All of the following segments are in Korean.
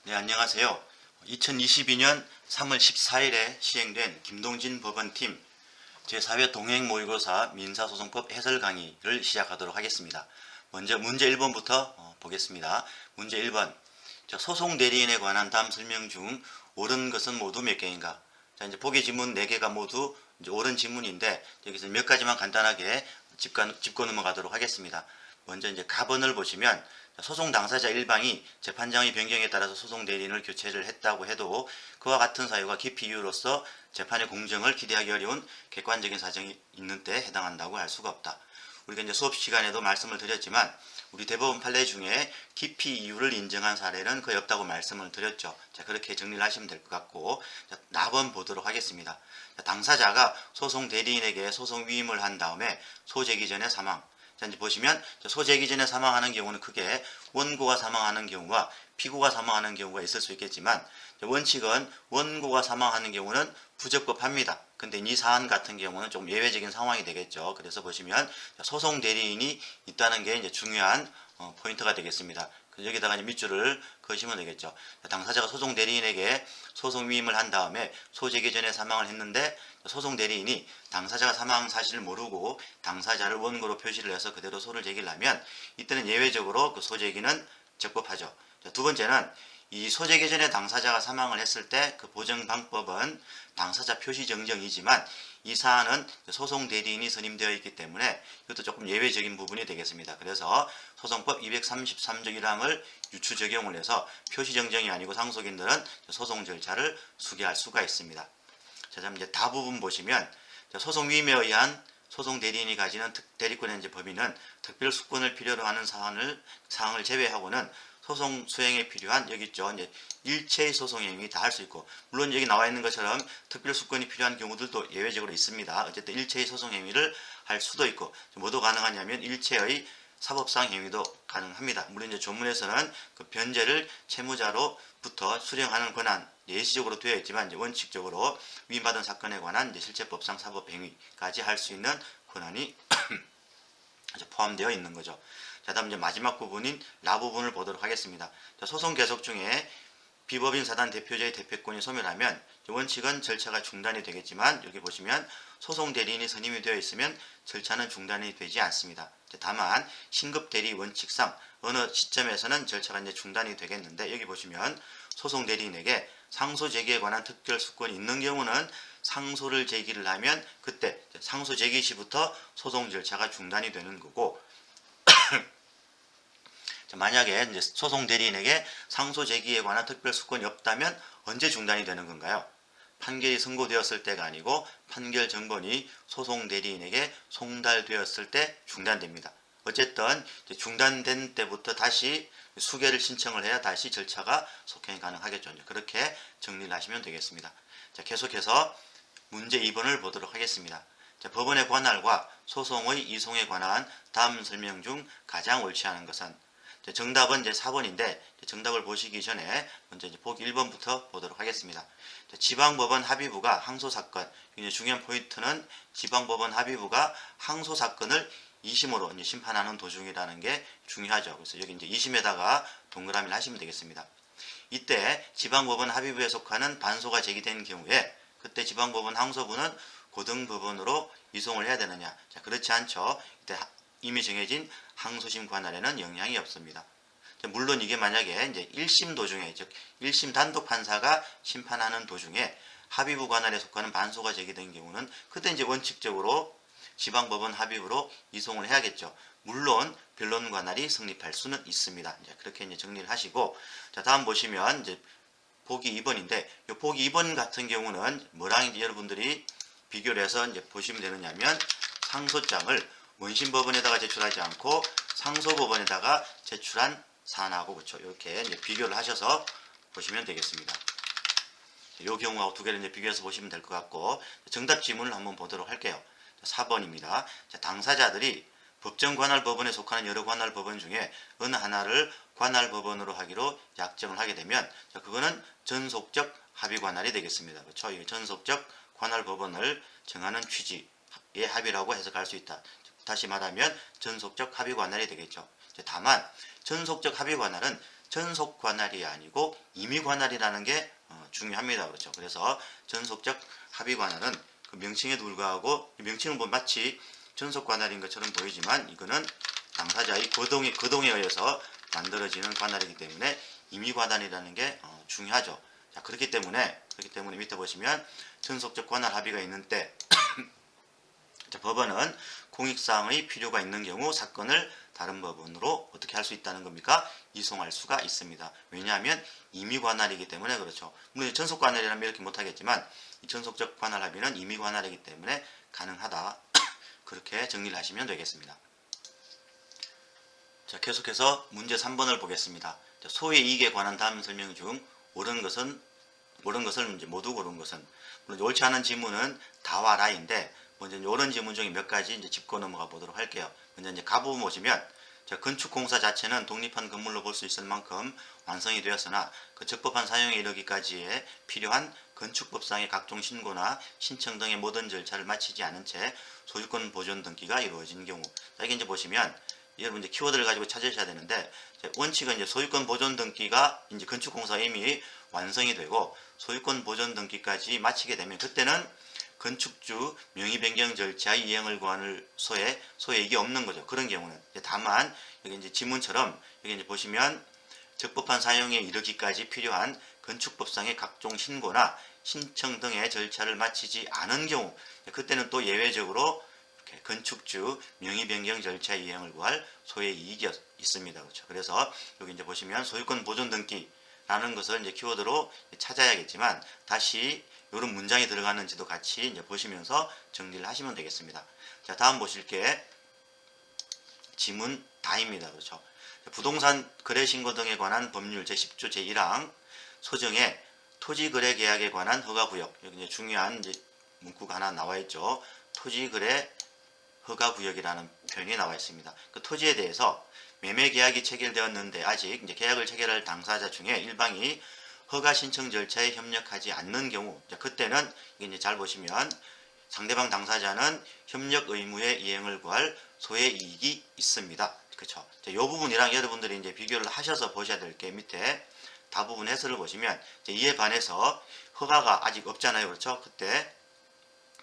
네, 안녕하세요. 2022년 3월 14일에 시행된 김동진 법원팀 제4회 동행모의고사 민사소송법 해설 강의를 시작하도록 하겠습니다. 먼저 문제 1번부터 보겠습니다. 문제 1번. 소송 대리인에 관한 다음 설명 중 옳은 것은 모두 몇 개인가? 자, 이제 보기 지문 4개가 모두 이제 옳은 지문인데 여기서 몇 가지만 간단하게 짚고 넘어가도록 하겠습니다. 먼저 이제 가번을 보시면 소송 당사자 일방이 재판장의 변경에 따라서 소송 대리인을 교체를 했다고 해도 그와 같은 사유가 기피 이유로서 재판의 공정을 기대하기 어려운 객관적인 사정이 있는 때 해당한다고 할 수가 없다. 우리가 이제 수업 시간에도 말씀을 드렸지만 우리 대법원 판례 중에 기피 이유를 인정한 사례는 거의 없다고 말씀을 드렸죠. 자, 그렇게 정리를 하시면 될 것 같고, 자, 나번 보도록 하겠습니다. 자, 당사자가 소송 대리인에게 소송 위임을 한 다음에 소재기 전에 사망. 자, 이제 보시면 소재기 전에 사망하는 경우는 크게 원고가 사망하는 경우와 피고가 사망하는 경우가 있을 수 있겠지만 원칙은 원고가 사망하는 경우는 부적법합니다. 근데 이 사안 같은 경우는 좀 예외적인 상황이 되겠죠. 그래서 보시면 소송 대리인이 있다는 게 이제 중요한 포인트가 되겠습니다. 여기다가 이제 밑줄을 그으시면 되겠죠. 당사자가 소송 대리인에게 소송 위임을 한 다음에 소재기 전에 사망을 했는데 소송 대리인이 당사자가 사망 사실을 모르고 당사자를 원고로 표시를 해서 그대로 소를 제기를 하면 이때는 예외적으로 그 소재기는 적법하죠. 두 번째는 이 소재기 전에 당사자가 사망을 했을 때 그 보정 방법은 당사자 표시 정정이지만 이 사안은 소송 대리인이 선임되어 있기 때문에 이것도 조금 예외적인 부분이 되겠습니다. 그래서 소송법 233조 1항을 유추 적용을 해서 표시 정정이 아니고 상속인들은 소송 절차를 수기할 수가 있습니다. 자, 다음 이제 다 부분 보시면 소송 위임에 의한 소송 대리인이 가지는 대리권의 법인은 특별 수권을 필요로 하는 사항을 제외하고는 소송 수행에 필요한 여기 있죠. 이제 일체의 소송 행위 다 할 수 있고 물론 여기 나와 있는 것처럼 특별 수권이 필요한 경우들도 예외적으로 있습니다. 어쨌든 일체의 소송 행위를 할 수도 있고 뭐도 가능하냐면 일체의 사법상 행위도 가능합니다. 물론 이제 조문에서는 그 변제를 채무자로부터 수령하는 권한 예시적으로 되어 있지만 이제 원칙적으로 위임받은 사건에 관한 이제 실체법상 사법 행위까지 할 수 있는 권한이 포함되어 있는 거죠. 자, 다음 이제 마지막 부분인 라 부분을 보도록 하겠습니다. 자, 소송 계속 중에 비법인 사단 대표자의 대표권이 소멸하면 원칙은 절차가 중단이 되겠지만 여기 보시면 소송 대리인이 선임이 되어 있으면 절차는 중단이 되지 않습니다. 다만 신급 대리 원칙상 어느 시점에서는 절차가 이제 중단이 되겠는데 여기 보시면 소송 대리인에게 상소 제기에 관한 특별 수권이 있는 경우는 상소를 제기를 하면 그때 상소 제기 시부터 소송 절차가 중단이 되는 거고 만약에 이제 소송 대리인에게 상소 제기에 관한 특별 수권이 없다면 언제 중단이 되는 건가요? 판결이 선고되었을 때가 아니고 판결 정본이 소송 대리인에게 송달되었을 때 중단됩니다. 어쨌든 중단된 때부터 다시 수개를 신청을 해야 다시 절차가 속행이 가능하겠죠. 그렇게 정리를 하시면 되겠습니다. 자, 계속해서 문제 2번을 보도록 하겠습니다. 자, 법원의 관할과 소송의 이송에 관한 다음 설명 중 가장 옳지 않은 것은 정답은 이제 4번인데 정답을 보시기 전에 먼저 이제 보기 1번부터 보도록 하겠습니다. 지방법원 합의부가 항소사건, 중요한 포인트는 지방법원 합의부가 항소사건을 2심으로 이제 심판하는 도중이라는 게 중요하죠. 그래서 여기 이제 2심에다가 동그라미를 하시면 되겠습니다. 이때 지방법원 합의부에 속하는 반소가 제기된 경우에 그때 지방법원 항소부는 고등법원으로 이송을 해야 되느냐? 자, 그렇지 않죠. 이때 이미 정해진 항소심 관할에는 영향이 없습니다. 물론 이게 만약에 이제 1심 도중에 즉 1심 단독 판사가 심판하는 도중에 합의부 관할에 속하는 반소가 제기된 경우는 그때 이제 원칙적으로 지방법원 합의부로 이송을 해야겠죠. 물론 변론 관할이 성립할 수는 있습니다. 이제 그렇게 이제 정리를 하시고 자, 다음 보시면 이제 보기 2번인데 이 보기 2번 같은 경우는 뭐랑 이제 여러분들이 비교를 해서 이제 보시면 되느냐면 상소장을 원심법원에다가 제출하지 않고 상소법원에다가 제출한 사안하고 그렇죠. 이렇게 이제 비교를 하셔서 보시면 되겠습니다. 이 경우하고 두 개를 이제 비교해서 보시면 될 것 같고 정답 지문을 한번 보도록 할게요. 4번입니다. 자, 당사자들이 법정 관할 법원에 속하는 여러 관할 법원 중에 어느 하나를 관할 법원으로 하기로 약정을 하게 되면 자, 그거는 전속적 합의 관할이 되겠습니다. 그렇죠? 이 전속적 관할 법원을 정하는 취지의 합의라고 해석할 수 있다. 다시 말하면 전속적 합의 관할이 되겠죠. 다만 전속적 합의 관할은 전속 관할이 아니고 임의 관할이라는 게 중요합니다. 그렇죠. 그래서 전속적 합의 관할은 그 명칭에도 불구하고 명칭은 뭐 마치 전속 관할인 것처럼 보이지만 이거는 당사자의 거동에 의해서 만들어지는 관할이기 때문에 임의 관할이라는 게 중요하죠. 자, 그렇기 때문에 밑에 보시면 전속적 관할 합의가 있는 때 자, 법원은 공익사항의 필요가 있는 경우 사건을 다른 법원으로 어떻게 할 수 있다는 겁니까? 이송할 수가 있습니다. 왜냐하면 임의 관할이기 때문에 그렇죠. 물론 전속 관할이라면 이렇게 못하겠지만 이 전속적 관할 합의는 임의 관할이기 때문에 가능하다. 그렇게 정리를 하시면 되겠습니다. 자, 계속해서 문제 3번을 보겠습니다. 자, 소의 이익에 관한 다음 설명 중 옳은 것을 이제 모두 고른 것은, 물론 옳지 않은 지문은 다와 라인데 먼저 이제 옳은 지문 중에 몇 가지 이제 짚고 넘어가 보도록 할게요. 먼저 이제 가부분 보시면 건축공사 자체는 독립한 건물로 볼 수 있을 만큼 완성이 되었으나 그 적법한 사용에 이르기까지에 필요한 건축법상의 각종 신고나 신청 등의 모든 절차를 마치지 않은 채 소유권 보존 등기가 이루어진 경우. 자, 이게 이제 보시면 여러분 이제 키워드를 가지고 찾으셔야 되는데, 원칙은 이제 소유권 보존 등기가 이제 건축공사 이미 완성이 되고 소유권 보존 등기까지 마치게 되면 그때는 건축주 명의 변경 절차의 이행을 구하는 소에 이게 없는 거죠. 그런 경우는 다만 여기 이제 지문처럼 여기 이제 보시면 적법한 사용에 이르기까지 필요한 건축법상의 각종 신고나 신청 등의 절차를 마치지 않은 경우, 그때는 또 예외적으로 이렇게 건축주 명의 변경 절차 이행을 구할 소의 이익이 있습니다. 그렇죠. 그래서 여기 이제 보시면 소유권 보존 등기라는 것을 이제 키워드로 찾아야겠지만 다시 이런 문장이 들어가는지도 같이 이제 보시면서 정리를 하시면 되겠습니다. 자, 다음 보실 게 지문 다입니다. 그렇죠. 부동산 거래 신고 등에 관한 법률 제10조 제1항 소정에 토지 거래 계약에 관한 허가 구역, 여기 이제 중요한 이제 문구가 하나 나와 있죠. 토지 거래 허가 구역이라는 표현이 나와 있습니다. 그 토지에 대해서 매매 계약이 체결되었는데 아직 이제 계약을 체결할 당사자 중에 일방이 허가 신청 절차에 협력하지 않는 경우, 그때는 이제 잘 보시면 상대방 당사자는 협력 의무의 이행을 구할 소의 이익이 있습니다. 그렇죠. 이 부분이랑 여러분들이 이제 비교를 하셔서 보셔야 될 게 밑에 다부분 해설을 보시면 이에 반해서 허가가 아직 없잖아요. 그렇죠. 그때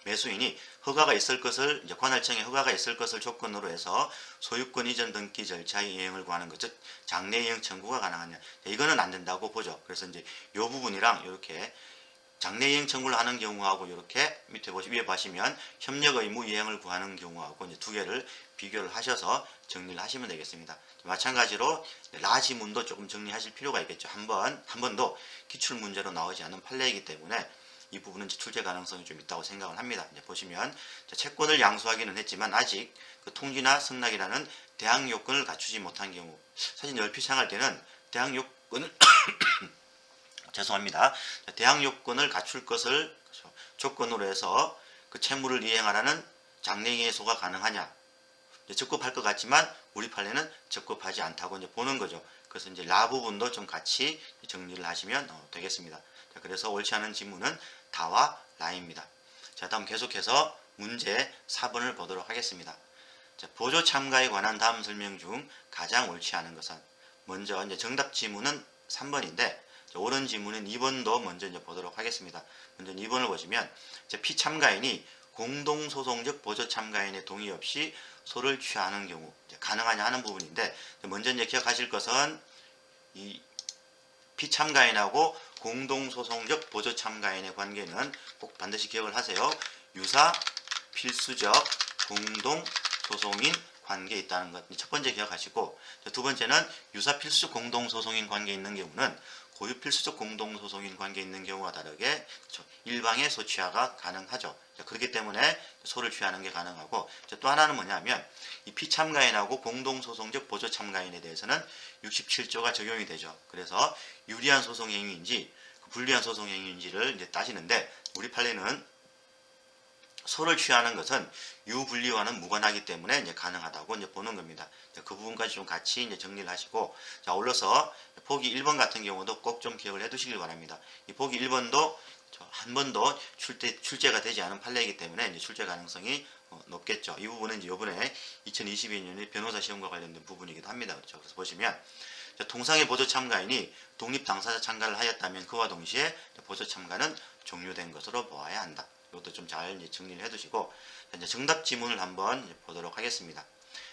매수인이 허가가 있을 것을 이제 관할청에 허가가 있을 것을 조건으로 해서 소유권 이전 등기 절차의 이행을 구하는 것, 즉 장래 이행 청구가 가능하냐, 이거는 안 된다고 보죠. 그래서 이제 이 부분이랑 이렇게 장래 이행 청구를 하는 경우하고 이렇게 밑에 위에 보시면 협력 의무 이행을 구하는 경우하고 이제 두 개를 비교를 하셔서 정리를 하시면 되겠습니다. 마찬가지로 라 지문도 조금 정리하실 필요가 있겠죠. 한 번도 기출 문제로 나오지 않은 판례이기 때문에 이 부분은 출제 가능성이 좀 있다고 생각을 합니다. 이제 보시면 채권을 양수하기는 했지만 아직 그 통지나 승낙이라는 대항 요건을 갖추지 못한 경우, 사실 넓히 생각할 때는 대항 요건을 죄송합니다. 대항 요건을 갖출 것을 조건으로 해서 그 채무를 이행하라는 장래이해소가 가능하냐, 적법할 것 같지만 우리 판례는 적법하지 않다고 이제 보는 거죠. 그래서 이제 라 부분도 좀 같이 정리를 하시면 되겠습니다. 자, 그래서 옳지 않은 지문은 다와 라입니다. 자, 다음 계속해서 문제 4번을 보도록 하겠습니다. 자, 보조 참가에 관한 다음 설명 중 가장 옳지 않은 것은, 먼저 이제 정답 지문은 3번인데 옳은 지문은 2번도 먼저 이제 보도록 하겠습니다. 먼저 2번을 보시면 피참가인이 공동소송적 보조 참가인의 동의 없이 소를 취하는 경우 가능하냐 하는 부분인데, 먼저 이제 기억하실 것은 이 피참가인하고 공동소송적 보조참가인의 관계는 꼭 반드시 기억을 하세요. 유사 필수적 공동소송인 관계에 있다는 것 첫 번째 기억하시고, 두 번째는 유사 필수적 공동소송인 관계에 있는 경우는 고유 필수적 공동소송인 관계에 있는 경우와 다르게 일방의 소취하가 가능하죠. 그렇기 때문에 소를 취하는 게 가능하고, 또 하나는 뭐냐면 이 피참가인하고 공동소송적 보조참가인에 대해서는 67조가 적용이 되죠. 그래서 유리한 소송행위인지 불리한 소송행위인지를 이제 따지는데, 우리 판례는 소를 취하는 것은 유불리와는 무관하기 때문에 이제 가능하다고 이제 보는 겁니다. 그 부분까지 좀 같이 이제 정리를 하시고, 자, 올라서 보기 1번 같은 경우도 꼭 좀 기억을 해 두시길 바랍니다. 이 보기 1번도 한 번도 출제가 되지 않은 판례이기 때문에 이제 출제 가능성이 높겠죠. 이 부분은 이제 이번에 2022년에 변호사 시험과 관련된 부분이기도 합니다. 그렇죠. 그래서 보시면 통상의 보조 참가인이 독립 당사자 참가를 하였다면 그와 동시에 보조 참가는 종료된 것으로 보아야 한다. 이것도 좀 잘 정리를 해두시고 이제 정답 지문을 한번 보도록 하겠습니다.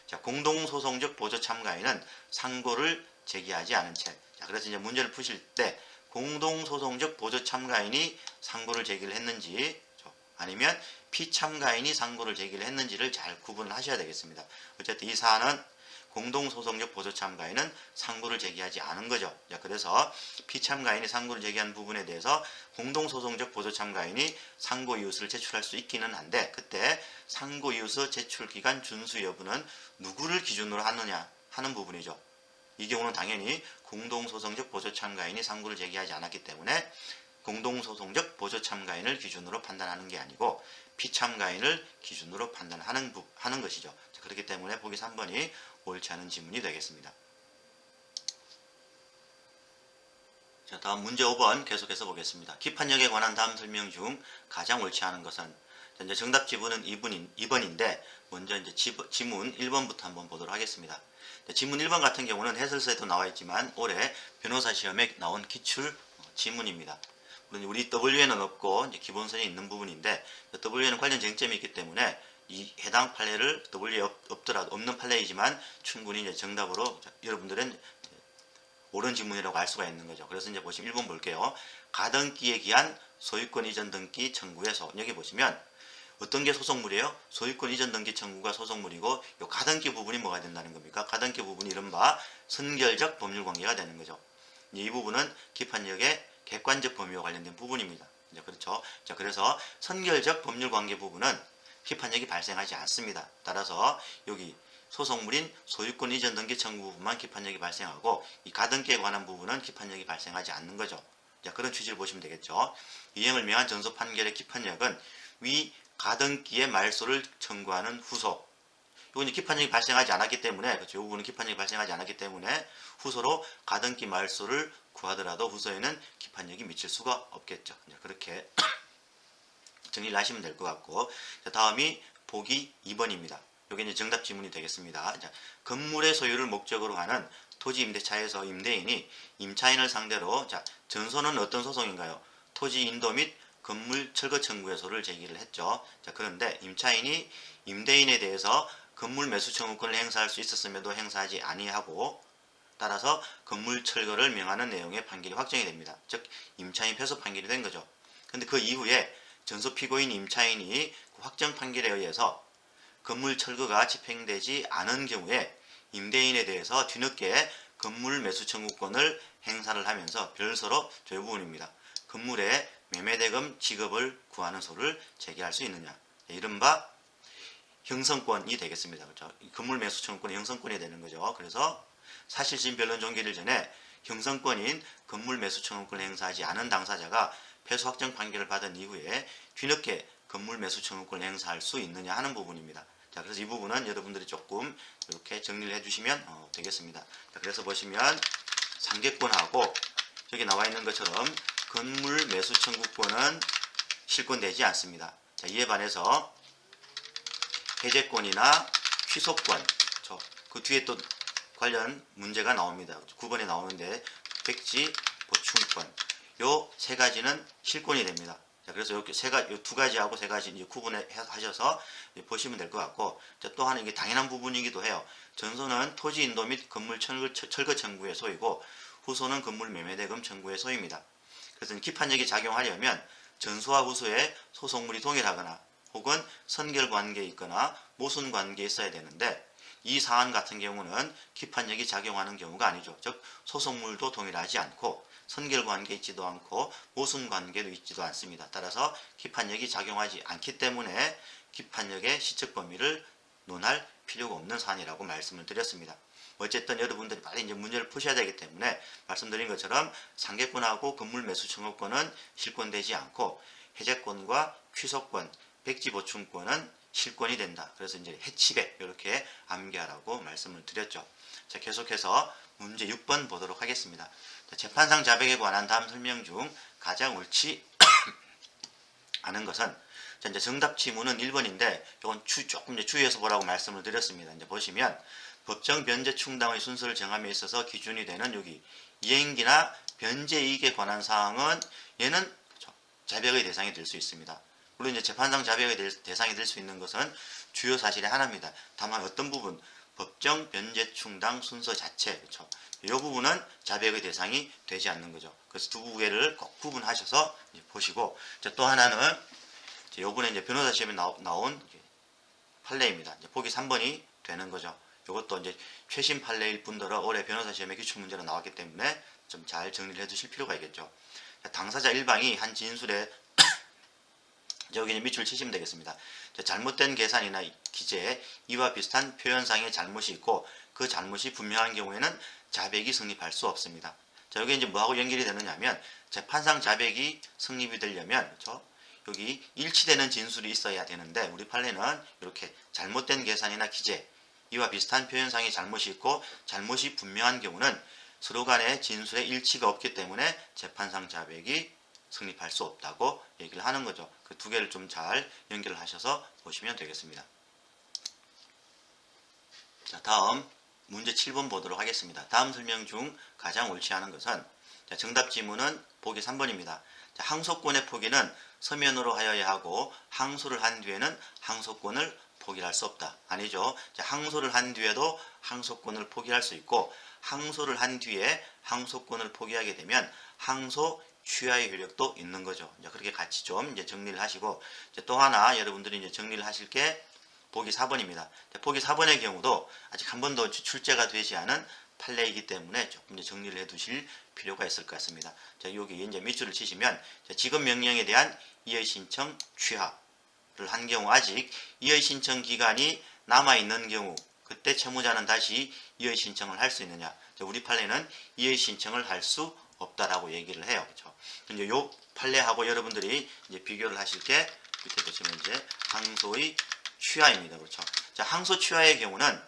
자, 공동소송적 보조 참가인은 상고를 제기하지 않은 채. 자, 그래서 이제 문제를 푸실 때 공동소송적 보조 참가인이 상고를 제기를 했는지 아니면 피참가인이 상고를 제기를 했는지를 잘 구분을 하셔야 되겠습니다. 어쨌든 이 사안은 공동소송적 보조참가인은 상고를 제기하지 않은 거죠. 자, 그래서 피참가인이 상고를 제기한 부분에 대해서 공동소송적 보조참가인이 상고 이유서를 제출할 수 있기는 한데 그때 상고 이유서 제출 기간 준수 여부는 누구를 기준으로 하느냐 하는 부분이죠. 이 경우는 당연히 공동소송적 보조참가인이 상고를 제기하지 않았기 때문에 공동소송적 보조참가인을 기준으로 판단하는 게 아니고 피참가인을 기준으로 판단하는 것이죠. 자, 그렇기 때문에 보기 3번이 옳지 않은 지문이 되겠습니다. 자, 다음 문제 5번 계속해서 보겠습니다. 기판력에 관한 다음 설명 중 가장 옳지 않은 것은 자, 이제 정답 지문은 2번인데 먼저 이제 지문 1번부터 한번 보도록 하겠습니다. 자, 지문 1번 같은 경우는 해설서에도 나와 있지만 올해 변호사 시험에 나온 기출 지문입니다. 우리 W에는 없고 이제 기본선에 있는 부분인데 W에는 관련 쟁점이 있기 때문에 이 해당 판례를 W에 없더라도 없는 판례이지만 충분히 이제 정답으로 여러분들은 옳은 지문이라고 알 수가 있는 거죠. 그래서 이제 보시면 1번 볼게요. 가등기에 기한 소유권 이전 등기 청구에서 여기 보시면 어떤 게 소송물이에요? 소유권 이전 등기 청구가 소송물이고 이 가등기 부분이 뭐가 된다는 겁니까? 가등기 부분이 이른바 선결적 법률 관계가 되는 거죠. 이 부분은 기판력의 객관적 범위와 관련된 부분입니다. 그렇죠? 자, 그래서 선결적 법률 관계 부분은 기판력이 발생하지 않습니다. 따라서 여기 소송물인 소유권 이전 등기 청구 부분만 기판력이 발생하고 이 가등기에 관한 부분은 기판력이 발생하지 않는 거죠. 자, 그런 취지를 보시면 되겠죠. 이행을 명한 전소 판결의 기판력은 위 가등기의 말소를 청구하는 후소. 이건 기판력이 발생하지 않았기 때문에 그렇죠. 이 부분은 기판력이 발생하지 않았기 때문에 후소로 가등기 말소를 구하더라도 후소에는 기판력이 미칠 수가 없겠죠. 그렇게 정리를 하시면 될 것 같고 자, 다음이 보기 2번입니다. 이게 이제 정답 지문이 되겠습니다. 자, 건물의 소유를 목적으로 하는 토지 임대차에서 임대인이 임차인을 상대로 자, 전소는 어떤 소송인가요? 토지 인도 및 건물 철거 청구에서를 제기를 했죠. 자, 그런데 임차인이 임대인에 대해서 건물 매수 청구권을 행사할 수 있었음에도 행사하지 아니하고 따라서 건물 철거를 명하는 내용의 판결이 확정이 됩니다. 즉 임차인 패소 판결이 된 거죠. 그런데 그 이후에 전소 피고인 임차인이 확정 판결에 의해서 건물 철거가 집행되지 않은 경우에 임대인에 대해서 뒤늦게 건물 매수 청구권을 행사를 하면서 별서로 이 부분입니다. 건물의 매매대금 지급을 구하는 소를 제기할 수 있느냐. 이른바 형성권이 되겠습니다. 그렇죠? 건물 매수 청구권이 형성권이 되는 거죠. 그래서 사실심 변론 종결일 전에 형성권인 건물 매수 청구권을 행사하지 않은 당사자가 패소 확정 판결을 받은 이후에 뒤늦게 건물 매수 청구권을 행사할 수 있느냐 하는 부분입니다. 자, 그래서 이 부분은 여러분들이 조금 이렇게 정리를 해주시면 되겠습니다. 자, 그래서 보시면 상계권하고 여기 나와 있는 것처럼 건물 매수 청구권은 실권되지 않습니다. 자, 이에 반해서 해제권이나 취소권, 그 뒤에 또 관련 문제가 나옵니다. 9번에 나오는데 백지 보충권, 요 세 가지는 실권이 됩니다. 자, 그래서 이렇게 두 가지하고 세 가지 이제 구분하셔서 보시면 될 것 같고, 또 하나 이게 당연한 부분이기도 해요. 전소는 토지 인도 및 건물 철거 청구의 소이고, 후소는 건물 매매대금 청구의 소입니다. 그래서 기판력이 작용하려면 전소와 후소의 소송물이 동일하거나 혹은 선결관계에 있거나 모순관계에 있어야 되는데 이 사안 같은 경우는 기판력이 작용하는 경우가 아니죠. 즉 소송물도 동일하지 않고 선결관계에 있지도 않고 모순관계도 있지도 않습니다. 따라서 기판력이 작용하지 않기 때문에 기판력의 시적 범위를 논할 필요가 없는 사안이라고 말씀을 드렸습니다. 어쨌든 여러분들이 빨리 이제 문제를 푸셔야 되기 때문에 말씀드린 것처럼 상계권하고 건물 매수 청구권은 실권되지 않고 해제권과 취소권, 백지 보충권은 실권이 된다. 그래서 이제 해치백 이렇게 암기하라고 말씀을 드렸죠. 자, 계속해서 문제 6번 보도록 하겠습니다. 자, 재판상 자백에 관한 다음 설명 중 가장 옳지 않은 것은 이제 정답 지문은 1번인데 이건 조금 이제 주의해서 보라고 말씀을 드렸습니다. 이제 보시면 법정 변제 충당의 순서를 정함에 있어서 기준이 되는 여기 이행기나 변제이익에 관한 사항은 얘는 그렇죠, 자백의 대상이 될 수 있습니다. 물론 이제 재판상 자백의 대상이 될 수 있는 것은 주요 사실의 하나입니다. 다만 어떤 부분 법정 변제 충당 순서 자체 그렇죠. 이 부분은 자백의 대상이 되지 않는 거죠. 그래서 두 개를 꼭 구분하셔서 보시고 또 하나는 요번에 이제 변호사 시험에 나온 판례입니다. 보기 3번이 되는 거죠. 이것도 이제 최신 판례일 뿐더러 올해 변호사 시험에 기출문제로 나왔기 때문에 좀 잘 정리를 해두실 필요가 있겠죠. 당사자 일방이 한 진술에 여기 밑줄 치시면 되겠습니다. 잘못된 계산이나 기재에 이와 비슷한 표현상의 잘못이 있고 그 잘못이 분명한 경우에는 자백이 성립할 수 없습니다. 자, 여기 이제 뭐하고 연결이 되느냐면 재판상 자백이 성립이 되려면 그렇죠? 여기 일치되는 진술이 있어야 되는데 우리 판례는 이렇게 잘못된 계산이나 기재, 이와 비슷한 표현상의 잘못이 있고 잘못이 분명한 경우는 서로 간의 진술에 일치가 없기 때문에 재판상 자백이 성립할 수 없다고 얘기를 하는 거죠. 그 두 개를 좀 잘 연결을 하셔서 보시면 되겠습니다. 자, 다음 문제 7번 보도록 하겠습니다. 다음 설명 중 가장 옳지 않은 것은 정답 지문은 보기 3번입니다. 항소권의 포기는 서면으로 하여야 하고 항소를 한 뒤에는 항소권을 포기할 수 없다. 아니죠. 항소를 한 뒤에도 항소권을 포기할 수 있고 항소를 한 뒤에 항소권을 포기하게 되면 항소 취하의 효력도 있는 거죠. 그렇게 같이 좀 이제 정리를 하시고 또 하나 여러분들이 이제 정리를 하실 게 보기 4번입니다. 보기 4번의 경우도 아직 한 번도 출제가 되지 않은 판례이기 때문에 조금 이제 정리를 해 두실 필요가 있을 것 같습니다. 자, 여기 이제 밑줄을 치시면 지급 명령에 대한 이의 신청 취하를 한 경우 아직 이의 신청 기간이 남아 있는 경우 그때 채무자는 다시 이의 신청을 할 수 있느냐? 우리 판례는 이의 신청을 할 수 없다라고 얘기를 해요. 그렇죠? 이제 요 판례하고 여러분들이 이제 비교를 하실 게 밑에 보시면 이제 항소의 취하입니다. 그렇죠? 자, 항소 취하의 경우는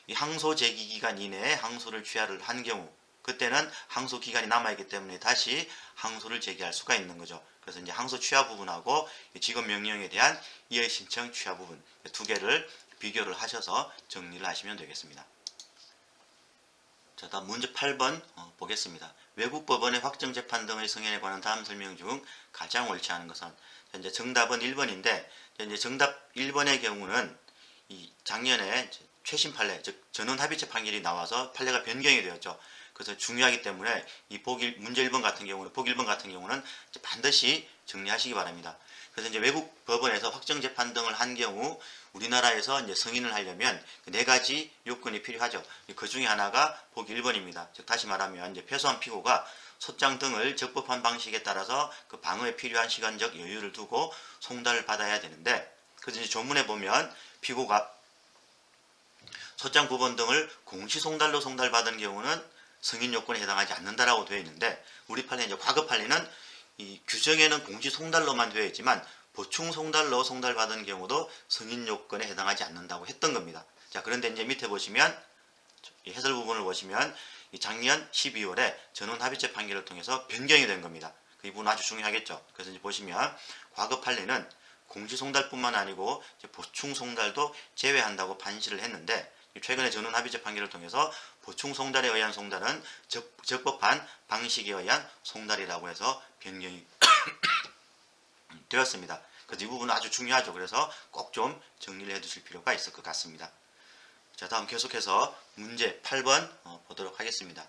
이 항소 제기 기간 이내에 항소를 취하를 한 경우 그때는 항소 기간이 남아있기 때문에 다시 항소를 제기할 수가 있는 거죠. 그래서 이제 항소 취하 부분하고 지급 명령에 대한 이의 신청 취하 부분 두 개를 비교를 하셔서 정리를 하시면 되겠습니다. 자, 다음 문제 8번 보겠습니다. 외국 법원의 확정 재판 등의 승인에 관한 다음 설명 중 가장 옳지 않은 것은 이제 정답은 1번인데 이제 정답 1번의 경우는 이 작년에 최신 판례 즉 전원 합의체 판결이 나와서 판례가 변경이 되었죠. 그래서 중요하기 때문에 이 문제 1번 같은 경우는 보기 1번 같은 경우는 반드시 정리하시기 바랍니다. 그래서 이제 외국 법원에서 확정 재판 등을 한 경우 우리나라에서 이제 승인을 하려면 네 가지 요건이 필요하죠. 그 중에 하나가 보기 1번입니다. 즉 다시 말하면 이제 패소한 피고가 소장 등을 적법한 방식에 따라서 그 방어에 필요한 시간적 여유를 두고 송달을 받아야 되는데 그래서 이제 조문에 보면 피고가 소장 부본 등을 공시송달로 송달받은 경우는 승인 요건에 해당하지 않는다라고 되어 있는데 우리 판례 이제 과거 판례는 이 규정에는 공시송달로만 되어 있지만 보충송달로 송달받은 경우도 승인 요건에 해당하지 않는다고 했던 겁니다. 자, 그런데 이제 밑에 보시면 이 해설 부분을 보시면 이 작년 12월에 전원 합의체 판결을 통해서 변경이 된 겁니다. 이 부분 아주 중요하겠죠. 그래서 이제 보시면 과거 판례는 공시송달뿐만 아니고 보충송달도 제외한다고 판시를 했는데 최근에 전원 합의체 판결을 통해서 보충송달에 의한 송달은 적법한 방식에 의한 송달이라고 해서 변경이 되었습니다. 그래서 이 부분은 아주 중요하죠. 그래서 꼭 좀 정리를 해 두실 필요가 있을 것 같습니다. 자, 다음 계속해서 문제 8번 보도록 하겠습니다.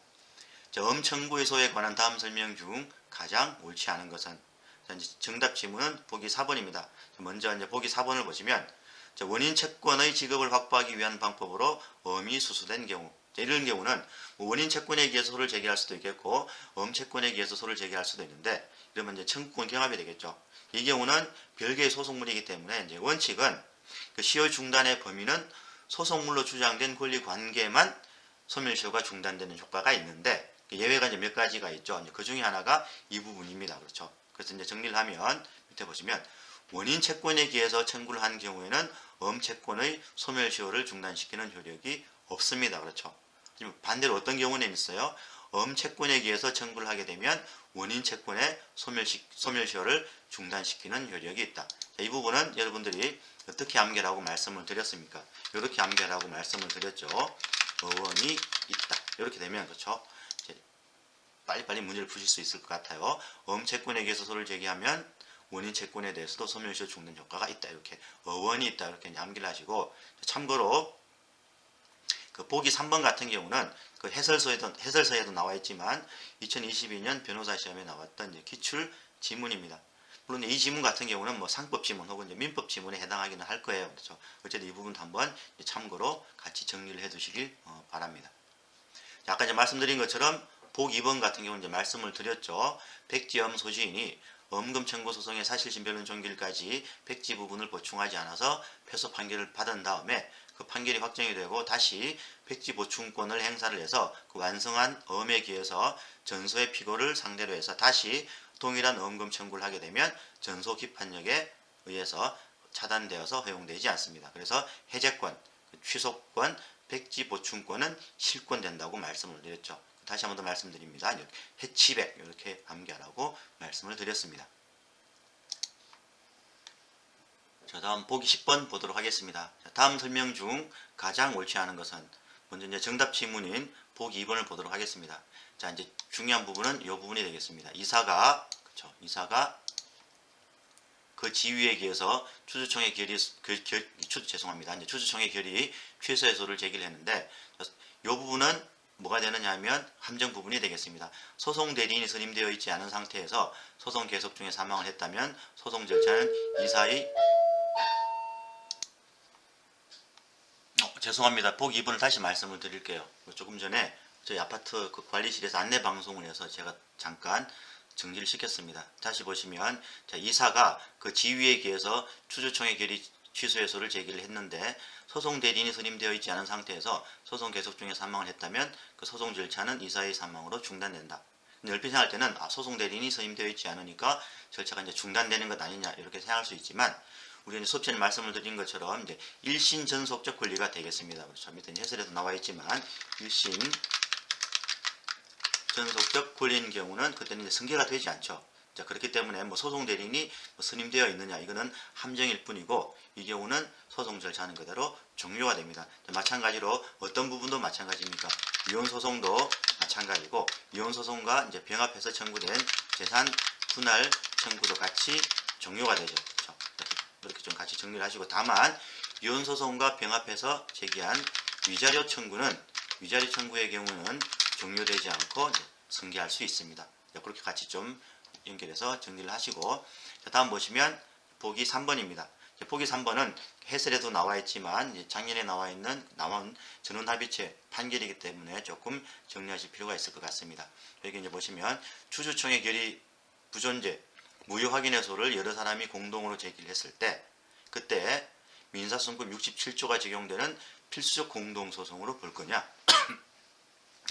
자, 청구의소에 관한 다음 설명 중 가장 옳지 않은 것은 자, 이제 정답 지문은 보기 4번입니다. 먼저 이제 보기 4번을 보시면 자, 원인 채권의 지급을 확보하기 위한 방법으로 엄이 수수된 경우 자, 이런 경우는 원인 채권에 의해서 소를 제기할 수도 있겠고 채권에 의해서 소를 제기할 수도 있는데 이러면 이제 청구권 경합이 되겠죠. 이 경우는 별개의 소송물이기 때문에 이제 원칙은 그 시효 중단의 범위는 소송물로 주장된 권리 관계만 소멸시효가 중단되는 효과가 있는데 예외가 이제 몇 가지가 있죠. 이제 그 중에 하나가 이 부분입니다. 그렇죠. 그래서 이제 정리를 하면 밑에 보시면 원인 채권에 의해서 청구를 한 경우에는 채권의 소멸시효를 중단시키는 효력이 없습니다. 그렇죠. 반대로 어떤 경우는 있어요. 채권에 의해서 청구를 하게 되면 원인 채권의 소멸시효를 중단시키는 효력이 있다. 자, 이 부분은 여러분들이 어떻게 암기하라고 말씀을 드렸습니까? 이렇게 암기하라고 말씀을 드렸죠. 어원이 있다. 이렇게 되면 그렇죠. 이제 빨리빨리 문제를 푸실 수 있을 것 같아요. 채권에 의해서 소를 제기하면 원인 채권에 대해서도 소멸시효 중단 효과가 있다. 이렇게 어원이 있다. 이렇게 암기를 하시고, 참고로 그 보기 3번 같은 경우는 그 해설서에도 나와 있지만 2022년 변호사 시험에 나왔던 이제 기출 지문입니다. 물론 이 지문 같은 경우는 뭐 상법 지문 혹은 이제 민법 지문에 해당하기는 할 거예요. 그렇죠. 어쨌든 이 부분도 한번 참고로 같이 정리를 해두시길 바랍니다. 아까 이제 말씀드린 것처럼 복 2번 같은 경우는 이제 말씀을 드렸죠. 백지엄 소지인이 엄금 청구 소송의 사실심 변론 종결까지 백지 부분을 보충하지 않아서 패소 판결을 받은 다음에 그 판결이 확정이 되고 다시 백지 보충권을 행사를 해서 그 완성한 엄에 기해서 전소의 피고를 상대로 해서 다시 동일한 엄금 청구를 하게 되면 전소 기판력에 의해서 차단되어서 허용되지 않습니다. 그래서 해제권, 취소권, 백지 보충권은 실권된다고 말씀을 드렸죠. 다시 한 번 더 말씀드립니다. 해치백 이렇게 암기하라고 말씀을 드렸습니다. 자, 다음 보기 10번 보도록 하겠습니다. 자, 다음 설명 중 가장 옳지 않은 것은 먼저 이제 정답 지문인 보기 2번을 보도록 하겠습니다. 자, 이제 중요한 부분은 이 부분이 되겠습니다. 이사가 그렇죠. 이사가 그 지위에 기해서 추주청의 결의 죄송합니다. 이제 추주청의 결의 취소 해소를 제기를 했는데 이 부분은 뭐가 되느냐 하면 함정 부분이 되겠습니다. 소송 대리인이 선임되어 있지 않은 상태에서 소송 계속 중에 사망을 했다면 소송 절차는 이사의 죄송합니다. 보기 2번을 다시 말씀을 드릴게요. 조금 전에 저희 아파트 그 관리실에서 안내 방송을 해서 제가 잠깐 정리를 시켰습니다. 다시 보시면 자, 이사가 그 지위에 기해서 추주청의 결의 취소 해소를 제기를 했는데 소송 대리인이 선임되어 있지 않은 상태에서 소송 계속 중에 사망을 했다면 그 소송 절차는 이사의 사망으로 중단된다. 얼핏 생각할 때는 소송 대리인이 선임되어 있지 않으니까 절차가 이제 중단되는 것 아니냐 이렇게 생각할 수 있지만 우리가 수업 전에 말씀을 드린 것처럼 이제 일신 전속적 권리가 되겠습니다. 그렇죠. 밑에 해설에도 나와 있지만 일신 전속적 권리인 경우는 그때는 이제 승계가 되지 않죠. 자, 그렇기 때문에 뭐 소송 대리인이 선임되어 있느냐 이거는 함정일 뿐이고 이 경우는 소송 절차는 그대로 종료가 됩니다. 자, 마찬가지로 어떤 부분도 마찬가지입니까? 이혼 소송도 마찬가지고 이혼 소송과 이제 병합해서 청구된 재산 분할 청구도 같이 종료가 되죠. 그렇죠? 이렇게 좀 같이 정리를 하시고 다만 이혼 소송과 병합해서 제기한 위자료 청구는 위자료 청구의 경우는 종료되지 않고 승계할 수 있습니다. 그렇게 같이 좀 연결해서 정리를 하시고 자, 다음 보시면 보기 3번입니다. 보기 3번은 해설에도 나와 있지만 작년에 나온 전원합의체 판결이기 때문에 조금 정리하실 필요가 있을 것 같습니다. 여기 이제 보시면 추주청의 결의 부존재 무효 확인 해소를 여러 사람이 공동으로 제기를 했을 때 그때 민사소송법 67조가 적용되는 필수적 공동소송으로 볼 거냐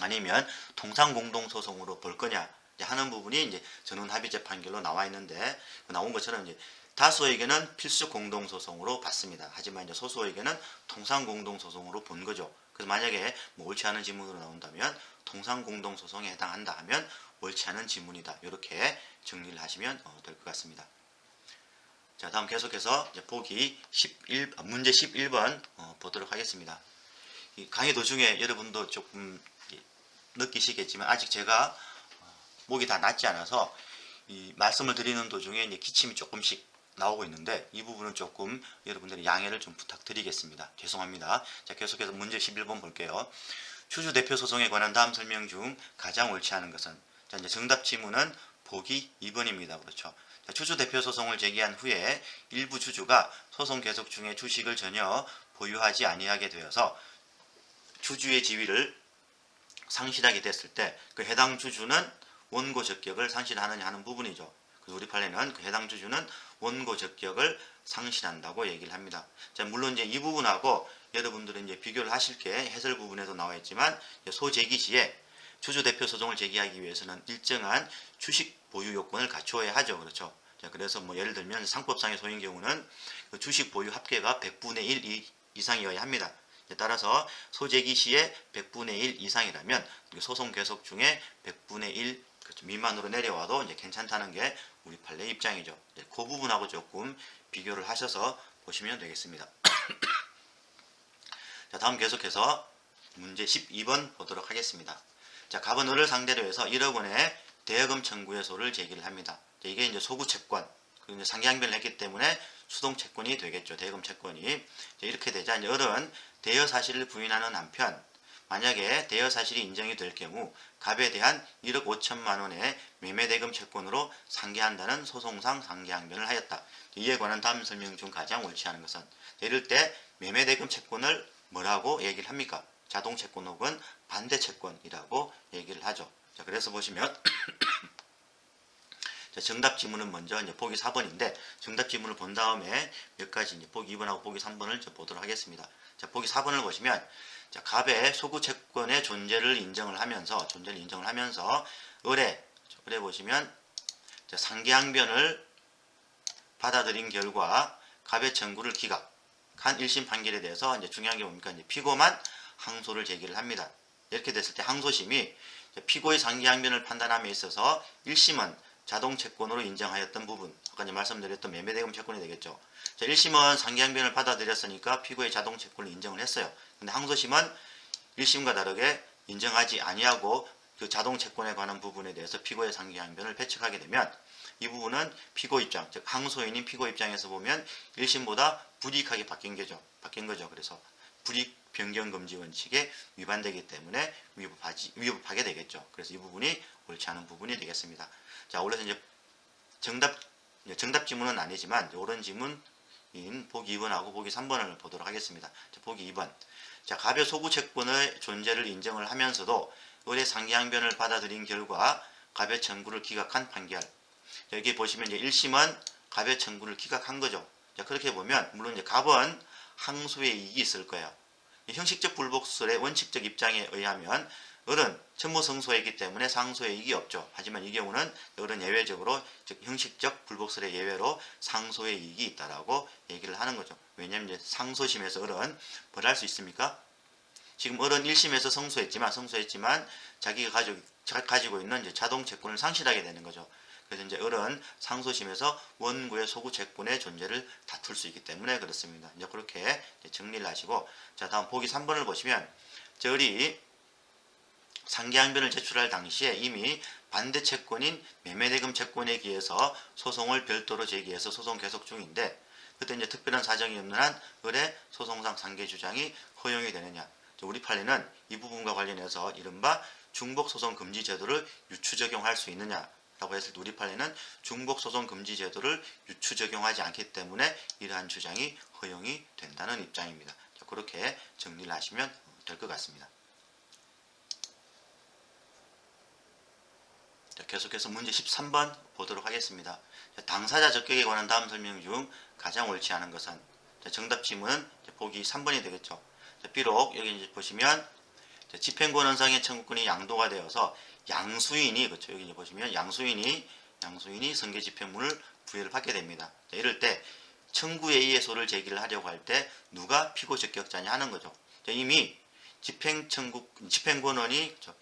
아니면 통상공동소송으로 볼 거냐 하는 부분이 이제 전원합의체 판결로 나와 있는데 나온 것처럼 이제 다수에게는 필수적 공동소송으로 봤습니다. 하지만 이제 소수에게는 통상공동소송으로 본 거죠. 그래서 만약에 뭐 옳지 않은 지문으로 나온다면 통상공동소송에 해당한다 하면 옳지 않은 지문이다. 이렇게 정리를 하시면 될 것 같습니다. 자, 다음 계속해서 이제 보기 문제 11번 보도록 하겠습니다. 이 강의 도중에 여러분도 조금 느끼시겠지만 아직 제가 목이 다 낫지 않아서 이 말씀을 드리는 도중에 이제 기침이 조금씩 나오고 있는데 이 부분은 조금 여러분들의 양해를 좀 부탁드리겠습니다. 죄송합니다. 자, 계속해서 문제 11번 볼게요. 추주 대표 소송에 관한 다음 설명 중 가장 옳지 않은 것은 자, 이제 정답 지문은 보기 2번입니다. 그렇죠. 자, 추주 대표 소송을 제기한 후에 일부 주주가 소송 계속 중에 주식을 전혀 보유하지 아니하게 되어서 주주의 지위를 상실하게 됐을 때 그 해당 주주는 원고 적격을 상실하느냐 하는 부분이죠. 그래서 우리 판례는 그 해당 주주는 원고 적격을 상실한다고 얘기를 합니다. 자, 물론 이제 이 부분하고 여러분들은 이제 비교를 하실 게 해설 부분에도 나와 있지만 소제기 시에 주주 대표 소송을 제기하기 위해서는 일정한 주식 보유 요건을 갖추어야 하죠. 그렇죠. 자, 그래서 뭐 예를 들면 상법상의 소인 경우는 그 주식 보유 합계가 100분의 1 이상이어야 합니다. 따라서 소제기 시에 100분의 1 이상이라면 소송 계속 중에 100분의 1 미만으로 내려와도 이제 괜찮다는 게 우리 판례 입장이죠. 그 부분하고 조금 비교를 하셔서 보시면 되겠습니다. 자, 다음 계속해서 문제 12번 보도록 하겠습니다. 자, 갑은 을을 상대로 해서 1억 원의 대여금 청구의 소를 제기를 합니다. 이게 이제 소구 채권, 그리고 이제 상기항변을 했기 때문에 수동 채권이 되겠죠. 대여금 채권이. 이렇게 되자 이제 을은 대여 사실을 부인하는 한편, 만약에 대여 사실이 인정이 될 경우 갑에 대한 1억 5천만 원의 매매대금 채권으로 상기한다는 소송상 상기항변을 하였다. 이에 관한 다음 설명 중 가장 옳지 않은 것은, 이럴 때 매매대금 채권을 뭐라고 얘기를 합니까? 자동채권 혹은 반대채권이라고 얘기를 하죠. 자, 그래서 보시면 자, 정답 지문은 먼저 이제 보기 4번인데 정답 지문을 본 다음에 몇 가지 이제 보기 2번하고 보기 3번을 보도록 하겠습니다. 자, 보기 4번을 보시면 자, 갑의 소구 채권의 존재를 인정을 하면서 을에 보시면 자, 상기항변을 받아들인 결과 갑의 청구를 기각한 1심 판결에 대해서 이제 중요한 게 뭡니까? 이제 피고만 항소를 제기를 합니다. 이렇게 됐을 때 항소심이 피고의 상기항변을 판단함에 있어서 1심은 자동채권으로 인정하였던 부분, 아까 이제 말씀드렸던 매매대금 채권이 되겠죠. 자, 1심은 상기항변을 받아들였으니까 피고의 자동채권을 인정을 했어요. 근데 항소심은 1심과 다르게 인정하지 아니하고 그 자동채권에 관한 부분에 대해서 피고의 상기항변을 배척하게 되면 이 부분은 피고 입장, 즉 항소인인 피고 입장에서 보면 1심보다 불이익하게 바뀐 거죠. 그래서 불이익 변경 금지 원칙에 위반되기 때문에 위법하게 되겠죠. 그래서 이 부분이 옳지 않은 부분이 되겠습니다. 자, 올해서 이제 정답 지문은 아니지만 옳은 지문인 보기 2번하고 보기 3번을 보도록 하겠습니다. 자, 보기 2번. 자, 갑의 소구 채권의 존재를 인정을 하면서도 을의 상기항변을 받아들인 결과 갑의 청구를 기각한 판결. 자, 여기 보시면 이제 1심은 갑의 청구를 기각한 거죠. 자, 그렇게 보면 물론 이제 갑은 항소의 이익이 있을 거예요. 형식적 불복설의 원칙적 입장에 의하면 을은 전무 성소했기 때문에 상소의 이익이 없죠. 하지만 이 경우는 을은 예외적으로, 즉 형식적 불복설의 예외로 상소의 이익이 있다라고 얘기를 하는 거죠. 왜냐하면 이제 상소심에서 을은 뭘 할 수 있습니까? 지금 을은 1심에서 성소했지만 자기가 가지고 있는 이제 자동채권을 상실하게 되는 거죠. 그래서 이제 을은 상소심에서 원고의 소구 채권의 존재를 다툴 수 있기 때문에 그렇습니다. 이제 그렇게 정리를 하시고, 자, 다음 보기 3번을 보시면, 을이 상기항변을 제출할 당시에 이미 반대 채권인 매매대금 채권에 기해서 소송을 별도로 제기해서 소송 계속 중인데, 그때 이제 특별한 사정이 없는 한 을의 소송상 상계 주장이 허용이 되느냐. 우리 판례는 이 부분과 관련해서 이른바 중복소송 금지 제도를 유추 적용할 수 있느냐 라고 했을 때 우리 판례는 중복소송 금지 제도를 유추 적용하지 않기 때문에 이러한 주장이 허용이 된다는 입장입니다. 자, 그렇게 정리를 하시면 될 것 같습니다. 자, 계속해서 문제 13번 보도록 하겠습니다. 자, 당사자 적격에 관한 다음 설명 중 가장 옳지 않은 것은, 자, 정답 지문은 보기 3번이 되겠죠. 자, 비록 여기 이제 보시면 집행권원상의 청구권이 양도가 되어서 양수인이, 그렇죠, 여기 이제 보시면 양수인이 승계 집행문을 부여를 받게 됩니다. 자, 이럴 때 청구예의의 소를 제기를 하려고 할 때 누가 피고 적격자냐 하는 거죠. 자, 이미 집행권원이, 그렇죠,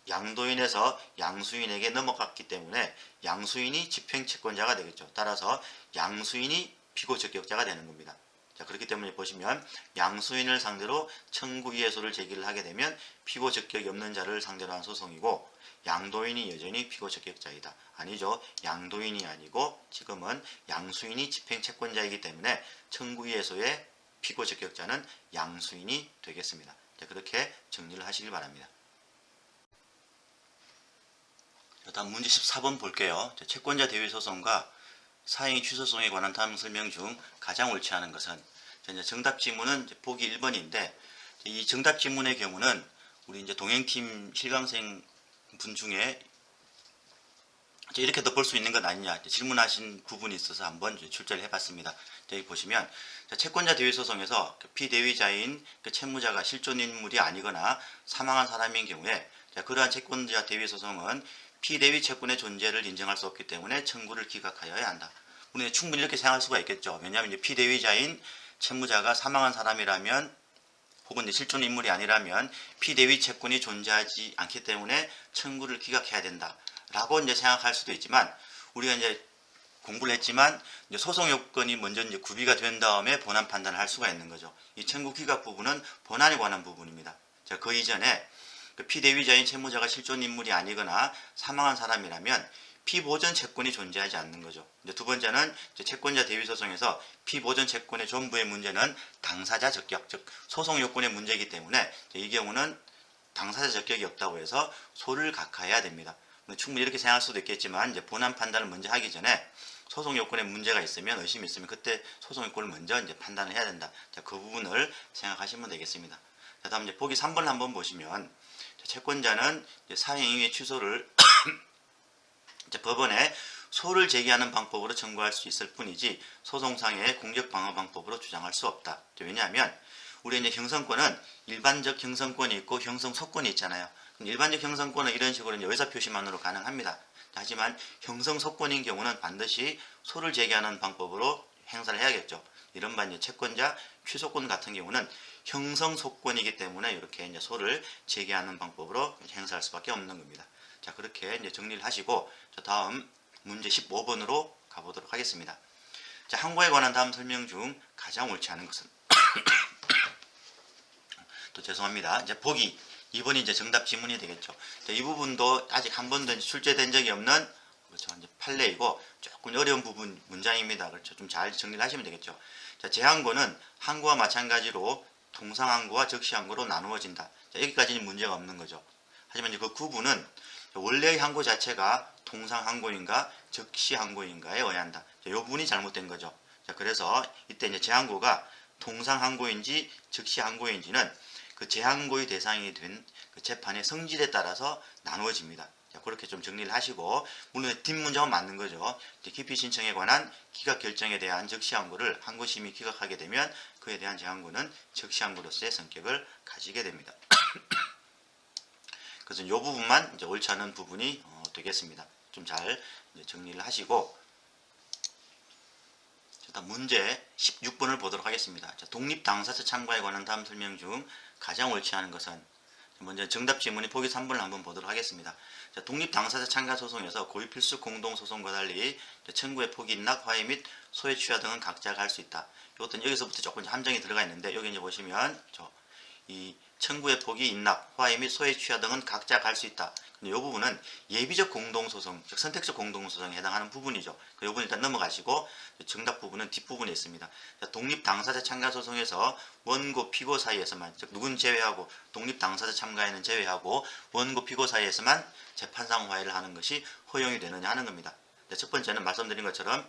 양도인에서 양수인에게 넘어갔기 때문에 양수인이 집행채권자가 되겠죠. 따라서 양수인이 피고 적격자가 되는 겁니다. 자, 그렇기 때문에 보시면 양수인을 상대로 청구이해소를 제기를 하게 되면 피고 적격이 없는 자를 상대로 한 소송이고, 양도인이 여전히 피고 적격자이다. 아니죠. 양도인이 아니고 지금은 양수인이 집행채권자이기 때문에 청구이해소의 피고 적격자는 양수인이 되겠습니다. 자, 그렇게 정리를 하시길 바랍니다. 다음 문제 14번 볼게요. 채권자 대위 소송과 사행위 취소소송에 관한 다음 설명 중 가장 옳지 않은 것은, 이제 정답 지문은 보기 1번인데, 이 정답 지문의 경우는 우리 이제 동행팀 실강생 분 중에 이렇게도 볼 수 있는 것 아니냐 질문하신 부분이 있어서 한번 출제를 해봤습니다. 여기 보시면 채권자 대위 소송에서 피대위자인 채무자가 실존 인물이 아니거나 사망한 사람인 경우에 그러한 채권자 대위 소송은 피대위 채권의 존재를 인정할 수 없기 때문에 청구를 기각하여야 한다. 우리는 충분히 이렇게 생각할 수가 있겠죠. 왜냐하면 이제 피대위자인 채무자가 사망한 사람이라면 혹은 실존 인물이 아니라면 피대위 채권이 존재하지 않기 때문에 청구를 기각해야 된다 라고 이제 생각할 수도 있지만, 우리가 이제 공부를 했지만 이제 소송 요건이 먼저 이제 구비가 된 다음에 본안 판단을 할 수가 있는 거죠. 이 청구 기각 부분은 본안에 관한 부분입니다. 자, 그 이전에 그 피대위자인 채무자가 실존 인물이 아니거나 사망한 사람이라면 피보전 채권이 존재하지 않는 거죠. 이제 두 번째는 이제 채권자 대위 소송에서 피보전 채권의 전부의 문제는 당사자 적격, 즉 소송 요건의 문제이기 때문에 이 경우는 당사자 적격이 없다고 해서 소를 각하해야 됩니다. 충분히 이렇게 생각할 수도 있겠지만 이제 본안 판단을 먼저 하기 전에 소송 요건에 문제가 있으면 의심이 있으면 그때 소송 요건을 먼저 이제 판단을 해야 된다. 자, 그 부분을 생각하시면 되겠습니다. 자, 다음 이제 보기 3번 한번 보시면 채권자는 사행위의 취소를 법원에 소를 제기하는 방법으로 청구할 수 있을 뿐이지 소송상의 공격 방어 방법으로 주장할 수 없다. 왜냐하면 우리 이제 형성권은 일반적 형성권이 있고 형성 소권이 있잖아요. 일반적 형성권은 이런 식으로 이제 의사 표시만으로 가능합니다. 하지만 형성 소권인 경우는 반드시 소를 제기하는 방법으로 행사를 해야겠죠. 이런 반 이제 채권자 취소권 같은 경우는 형성 소권이기 때문에 이렇게 이제 소를 제기하는 방법으로 행사할 수밖에 없는 겁니다. 자, 그렇게 이제 정리를 하시고 다음 문제 15번으로 가보도록 하겠습니다. 자, 항고에 관한 다음 설명 중 가장 옳지 않은 것은 또 죄송합니다. 이제 보기 2번이 이제 정답 지문이 되겠죠. 자, 이 부분도 아직 한 번도 출제된 적이 없는 그렇죠. 이제 판례이고 조금 어려운 부분 문장입니다. 그렇죠. 좀 잘 정리를 하시면 되겠죠. 자, 제항고는 항고와 마찬가지로 통상항고와 적시항고로 나누어진다. 자, 여기까지는 문제가 없는 거죠. 하지만 이제 그 구분은 원래의 항고 자체가 통상항고인가 적시항고인가에 의한다. 이 부분이 잘못된 거죠. 자, 그래서 이때 이제 제항고가 통상항고인지 적시항고인지는 그 제항고의 대상이 된 그 재판의 성질에 따라서 나누어집니다. 자, 그렇게 좀 정리를 하시고 물론 뒷문장은 맞는 거죠. 기피 신청에 관한 기각 결정에 대한 적시항고를 항고심이 기각하게 되면 그에 대한 제항고는 적시항고로서의 성격을 가지게 됩니다. 그래서 이 부분만 이제 옳지 않은 부분이 되겠습니다. 좀 잘 정리를 하시고 자, 문제 16번을 보도록 하겠습니다. 자, 독립당사자 참가에 관한 다음 설명 중 가장 옳지 않은 것은 먼저 정답 지문이 보기 3번을 한번 보도록 하겠습니다. 자, 독립당사자 참가 소송에서 고의 필수 공동소송과 달리 청구의 포기 인락, 화해 및 소외 취하 등은 각자가 할 수 있다. 이것도 여기서부터 조금 함정이 들어가 있는데 여기 이제 보시면 이 청구의 포기 인락, 화해 및 소외 취하 등은 각자가 할 수 있다. 근데 이 부분은 예비적 공동소송, 즉 선택적 공동소송에 해당하는 부분이죠. 이 부분 일단 넘어가시고 정답 부분은 뒷부분에 있습니다. 독립당사자 참가 소송에서 원고 피고 사이에서만, 즉 누군 제외하고 독립당사자 참가에는 제외하고 원고 피고 사이에서만 재판상 화해를 하는 것이 허용이 되느냐 하는 겁니다. 첫 번째는 말씀드린 것처럼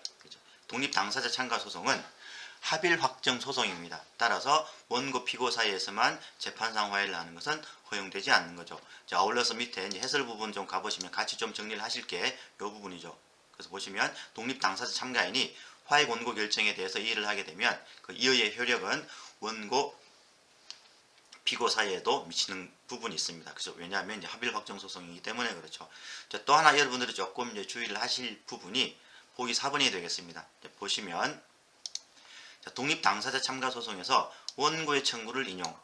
독립당사자 참가 소송은 합일 확정 소송입니다. 따라서 원고 피고 사이에서만 재판상 화해를 하는 것은 허용되지 않는 거죠. 자, 아울러서 밑에 이제 해설 부분 좀 가보시면 같이 좀 정리를 하실 게 이 부분이죠. 그래서 보시면 독립당사자 참가인이 화해 원고 결정에 대해서 이의를 하게 되면 그 이의의 효력은 원고 피고 사이에도 미치는 부분이 있습니다. 그래서 왜냐하면 이제 합일 확정 소송이기 때문에 그렇죠. 자, 또 하나 여러분들이 조금 이제 주의를 하실 부분이 보기 4번이 되겠습니다. 보시면 독립당사자 참가 소송에서 원고의 청구를 인용.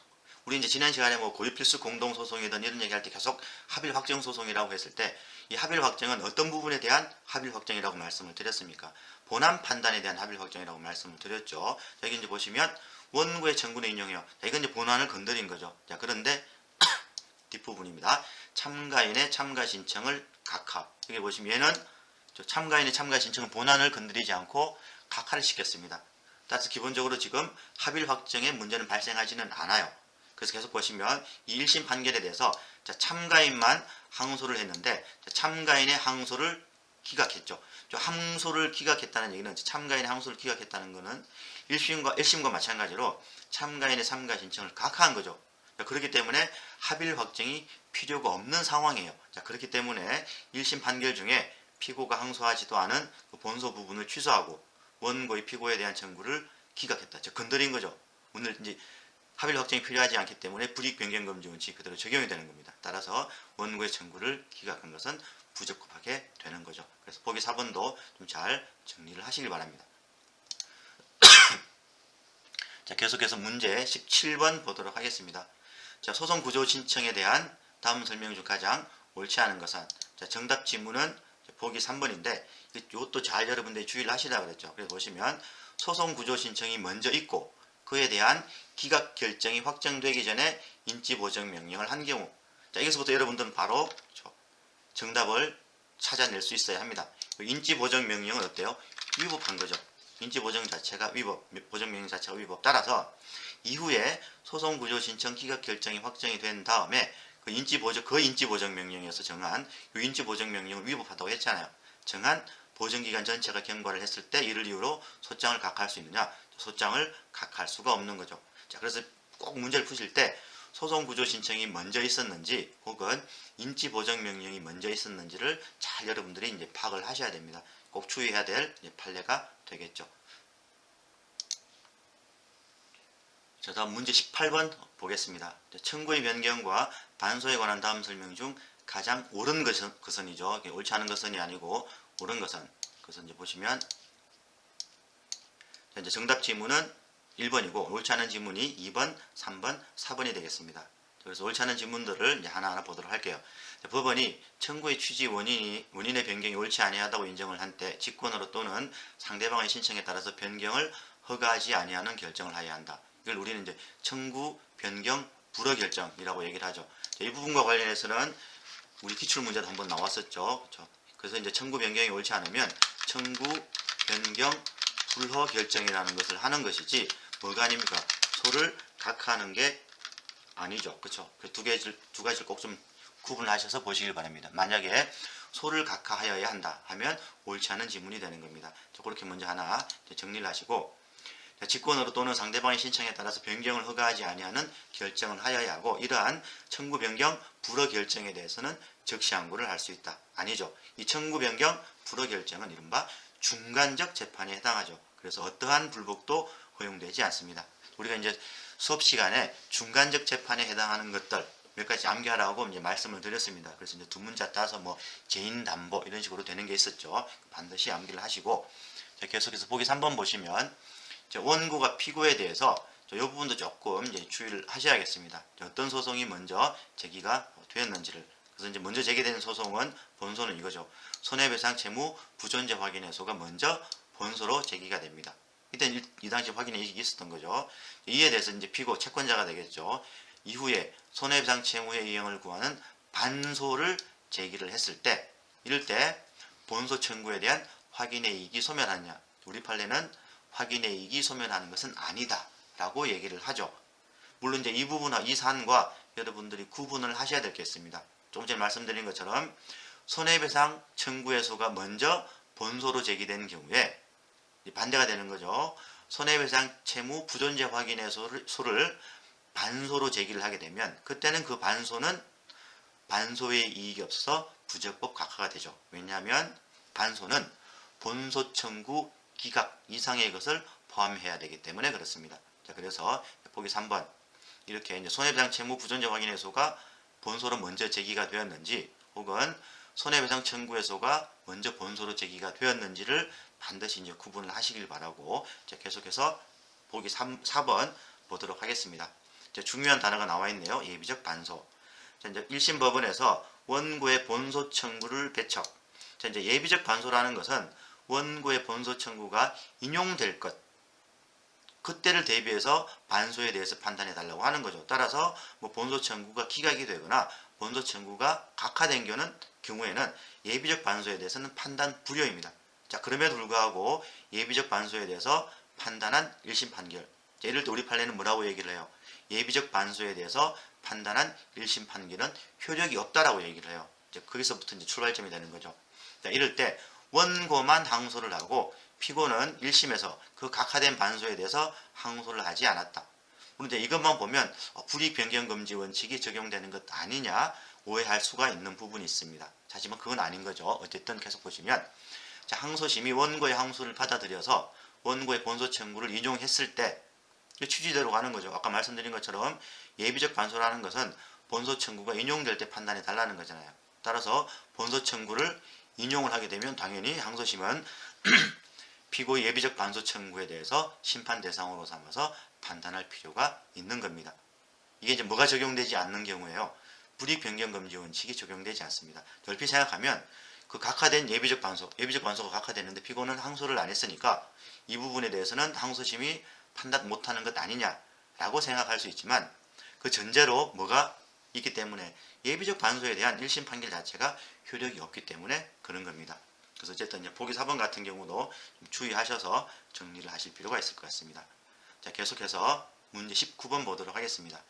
우리 이제 지난 시간에 뭐 고의 필수 공동 소송이든 이런 얘기할 때 계속 합일 확정 소송이라고 했을 때 이 합일 확정은 어떤 부분에 대한 합일 확정이라고 말씀을 드렸습니까? 본안 판단에 대한 합일 확정이라고 말씀을 드렸죠. 여기 이제 보시면 원고의 청구는 인용해요. 자, 이건 이제 본안을 건드린 거죠. 자, 그런데 뒷부분입니다. 참가인의 참가 신청을 각하. 여기 보시면 얘는 참가인의 참가 신청은 본안을 건드리지 않고 각하를 시켰습니다. 따라서 기본적으로 지금 합일 확정에 문제는 발생하지는 않아요. 그래서 계속 보시면 이 1심 판결에 대해서 참가인만 항소를 했는데 참가인의 항소를 기각했죠. 항소를 기각했다는 얘기는 참가인의 항소를 기각했다는 것은 1심과 마찬가지로 참가인의 참가 신청을 각하한 거죠. 그렇기 때문에 합일 확정이 필요가 없는 상황이에요. 그렇기 때문에 1심 판결 중에 피고가 항소하지도 않은 그 본소 부분을 취소하고 원고의 피고에 대한 청구를 기각했다. 건드린 거죠. 오늘 이제 합일 확정이 필요하지 않기 때문에 불이익 변경 금지 원칙이 그대로 적용이 되는 겁니다. 따라서 원고의 청구를 기각한 것은 부적법하게 되는 거죠. 그래서 보기 4번도 좀 잘 정리를 하시길 바랍니다. 자, 계속해서 문제 17번 보도록 하겠습니다. 자, 소송 구조 신청에 대한 다음 설명 중 가장 옳지 않은 것은, 자, 정답 지문은 보기 3번인데 이것도 잘 여러분들이 주의를 하시라 그랬죠. 그래서 보시면 소송 구조 신청이 먼저 있고 그에 대한 기각 결정이 확정되기 전에 인지보정 명령을 한 경우. 자, 여기서부터 여러분들은 바로 정답을 찾아낼 수 있어야 합니다. 인지보정 명령은 어때요? 위법한 거죠. 인지보정 자체가 위법, 보정 명령 자체가 위법. 따라서 이후에 소송구조 신청 기각 결정이 확정이 된 다음에 그 인지보정 명령에서 정한 이 인지보정 명령을 위법하다고 했잖아요. 정한 보정기간 전체가 경과를 했을 때 이를 이유로 소장을 각하할 수 있느냐? 소장을 각하할 수가 없는 거죠. 자, 그래서 꼭 문제를 푸실 때 소송구조 신청이 먼저 있었는지 혹은 인지보정명령이 먼저 있었는지를 잘 여러분들이 이제 파악을 하셔야 됩니다. 꼭 주의해야 될 판례가 되겠죠. 자, 다음 문제 18번 보겠습니다. 청구의 변경과 반소에 관한 다음 설명 중 가장 옳은 것은 이죠. 옳지 않은 것은이 아니고 옳은 것은. 그래서 이제 보시면 이제 정답 지문은 1번이고 옳지 않은 지문이 2번, 3번, 4번이 되겠습니다. 그래서 옳지 않은 지문들을 이제 하나하나 보도록 할게요. 법원이 청구의 취지 원인의 변경이 옳지 아니하다고 인정을 한 때 직권으로 또는 상대방의 신청에 따라서 변경을 허가하지 아니하는 결정을 하여야 한다. 이걸 우리는 이제 청구 변경 불허 결정이라고 얘기를 하죠. 이 부분과 관련해서는 우리 기출 문제도 한번 나왔었죠. 그렇죠? 그래서 이제 청구 변경이 옳지 않으면 청구 변경 불허 결정이라는 것을 하는 것이지 뭐가 아닙니까? 소를 각하하는 게 아니죠. 그렇죠? 그 두 가지를 꼭 좀 구분하셔서 보시길 바랍니다. 만약에 소를 각하하여야 한다 하면 옳지 않은 지문이 되는 겁니다. 그렇게 먼저 하나 정리를 하시고, 직권으로 또는 상대방의 신청에 따라서 변경을 허가하지 아니하는 결정을 하여야 하고, 이러한 청구 변경 불허 결정에 대해서는 적시항고를 할 수 있다. 아니죠. 이 청구 변경 불허 결정은 이른바 중간적 재판에 해당하죠. 그래서 어떠한 불복도 허용되지 않습니다. 우리가 이제 수업 시간에 중간적 재판에 해당하는 것들 몇 가지 암기하라고 이제 말씀을 드렸습니다. 그래서 이제 두 문자 따서 뭐 재인담보 이런 식으로 되는 게 있었죠. 반드시 암기를 하시고, 계속해서 보기 3번 보시면 원고가 피고에 대해서 이 부분도 조금 이제 주의를 하셔야겠습니다. 어떤 소송이 먼저 제기가 되었는지를. 그래서 이제 먼저 제기된 소송은 본소는 이거죠. 손해배상 채무 부존재 확인해소가 먼저 본소로 제기가 됩니다. 이때 이 당시 확인의 이익이 있었던 거죠. 이에 대해서 이제 피고 채권자가 되겠죠. 이후에 손해배상 채무의 이행을 구하는 반소를 제기를 했을 때, 이럴 때 본소 청구에 대한 확인의 이익이 소멸하느냐? 우리 판례는 확인의 이익이 소멸하는 것은 아니다 라고 얘기를 하죠. 물론 이제 이 부분과 이 사안과 여러분들이 구분을 하셔야 될 게 있습니다. 조금 전에 말씀드린 것처럼 손해배상 청구해소가 먼저 본소로 제기된 경우에 반대가 되는 거죠. 손해배상 채무 부존재 확인해소를 반소로 제기를 하게 되면 그때는 그 반소는 반소의 이익이 없어서 부적법 각하가 되죠. 왜냐하면 반소는 본소 청구 기각 이상의 것을 포함해야 되기 때문에 그렇습니다. 자, 그래서 보기 3번 이렇게 이제 손해배상 채무 부존재 확인해소가 본소로 먼저 제기가 되었는지 혹은 손해배상 청구해소가 먼저 본소로 제기가 되었는지를 반드시 이제 구분을 하시길 바라고, 계속해서 보기 4번 보도록 하겠습니다. 중요한 단어가 나와 있네요. 예비적 반소. 이제 1심 법원에서 원고의 본소 청구를 배척. 이제 예비적 반소라는 것은 원고의 본소 청구가 인용될 것, 그때를 대비해서 반소에 대해서 판단해 달라고 하는 거죠. 따라서 뭐 본소 청구가 기각이 되거나 본소 청구가 각하된 경우에는 예비적 반소에 대해서는 판단 불효입니다. 자, 그럼에도 불구하고 예비적 반소에 대해서 판단한 1심 판결. 자, 이럴 때 우리 판례는 뭐라고 얘기를 해요? 예비적 반소에 대해서 판단한 1심 판결은 효력이 없다라고 얘기를 해요. 이제 거기서부터 이제 출발점이 되는 거죠. 자, 이럴 때 원고만 항소를 하고 피고는 1심에서 그 각하된 반소에 대해서 항소를 하지 않았다. 그런데 이것만 보면 불이익변경금지 원칙이 적용되는 것 아니냐 오해할 수가 있는 부분이 있습니다. 하지만 그건 아닌 거죠. 어쨌든 계속 보시면, 자, 항소심이 원고의 항소를 받아들여서 원고의 본소 청구를 인용했을 때 취지대로 가는 거죠. 아까 말씀드린 것처럼 예비적 반소라는 것은 본소 청구가 인용될 때 판단해 달라는 거잖아요. 따라서 본소 청구를 인용을 하게 되면 당연히 항소심은 피고의 예비적 반소 청구에 대해서 심판 대상으로 삼아서 판단할 필요가 있는 겁니다. 이게 이제 뭐가 적용되지 않는 경우에요. 불이익변경금지 원칙이 적용되지 않습니다. 넓히 생각하면 그 각하된 예비적 반소가 각하됐는데 피고는 항소를 안 했으니까 이 부분에 대해서는 항소심이 판단 못하는 것 아니냐라고 생각할 수 있지만 그 전제로 뭐가 있기 때문에 예비적 반소에 대한 1심 판결 자체가 효력이 없기 때문에 그런 겁니다. 그래서 어쨌든 이제 보기 4번 같은 경우도 좀 주의하셔서 정리를 하실 필요가 있을 것 같습니다. 자, 계속해서 문제 19번 보도록 하겠습니다.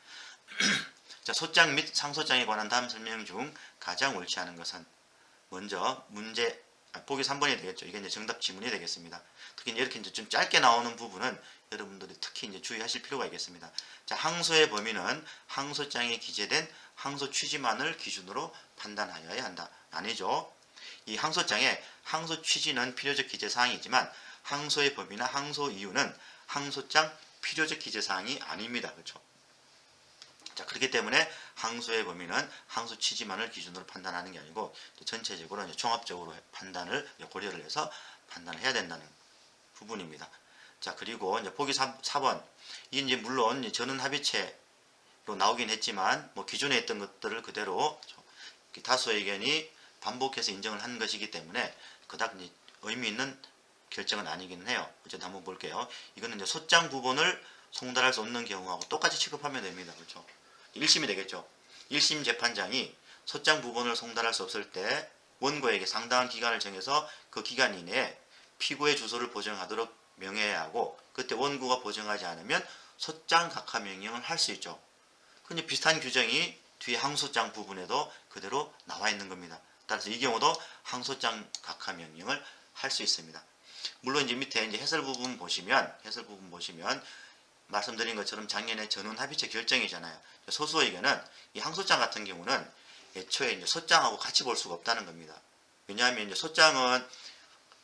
자, 소장 및 상소장에 관한 다음 설명 중 가장 옳지 않은 것은 먼저 보기 3번이 되겠죠. 이게 이제 정답 지문이 되겠습니다. 특히 이렇게 이제 좀 짧게 나오는 부분은 여러분들이 특히 이제 주의하실 필요가 있겠습니다. 자, 항소의 범위는 항소장에 기재된 항소 취지만을 기준으로 판단하여야 한다. 아니죠. 이 항소장에 항소 취지는 필요적 기재사항이지만 항소의 범위나 항소 이유는 항소장 필요적 기재사항이 아닙니다. 그렇죠? 자, 그렇기 때문에 항소의 범위는 항소 취지만을 기준으로 판단하는 게 아니고 전체적으로 이제 종합적으로 판단을 고려를 해서 판단을 해야 된다는 부분입니다. 자, 그리고 이제 보기 4번. 이 이제 물론 전원 합의체로 나오긴 했지만 뭐 기존에 있던 것들을 그대로 다수 의견이 반복해서 인정을 한 것이기 때문에 그닥 의미 있는 결정은 아니기는 해요. 어쨌든 한번 볼게요. 이거는 이제 소장 부분을 송달할 수 없는 경우하고 똑같이 취급하면 됩니다. 그렇죠? 1심이 되겠죠. 1심 재판장이 소장 부분을 송달할 수 없을 때 원고에게 상당한 기간을 정해서 그 기간 이내에 피고의 주소를 보정하도록 명해야 하고 그때 원고가 보정하지 않으면 소장 각하 명령을 할 수 있죠. 근데 비슷한 규정이 뒤에 항소장 부분에도 그대로 나와 있는 겁니다. 따라서 이 경우도 항소장 각하 명령을 할 수 있습니다. 물론 이제 밑에 이제 해설 부분 보시면 말씀드린 것처럼 작년에 전원 합의체 결정이잖아요. 소수 의견은 이 항소장 같은 경우는 애초에 이제 소장하고 같이 볼 수가 없다는 겁니다. 왜냐하면 이제 소장은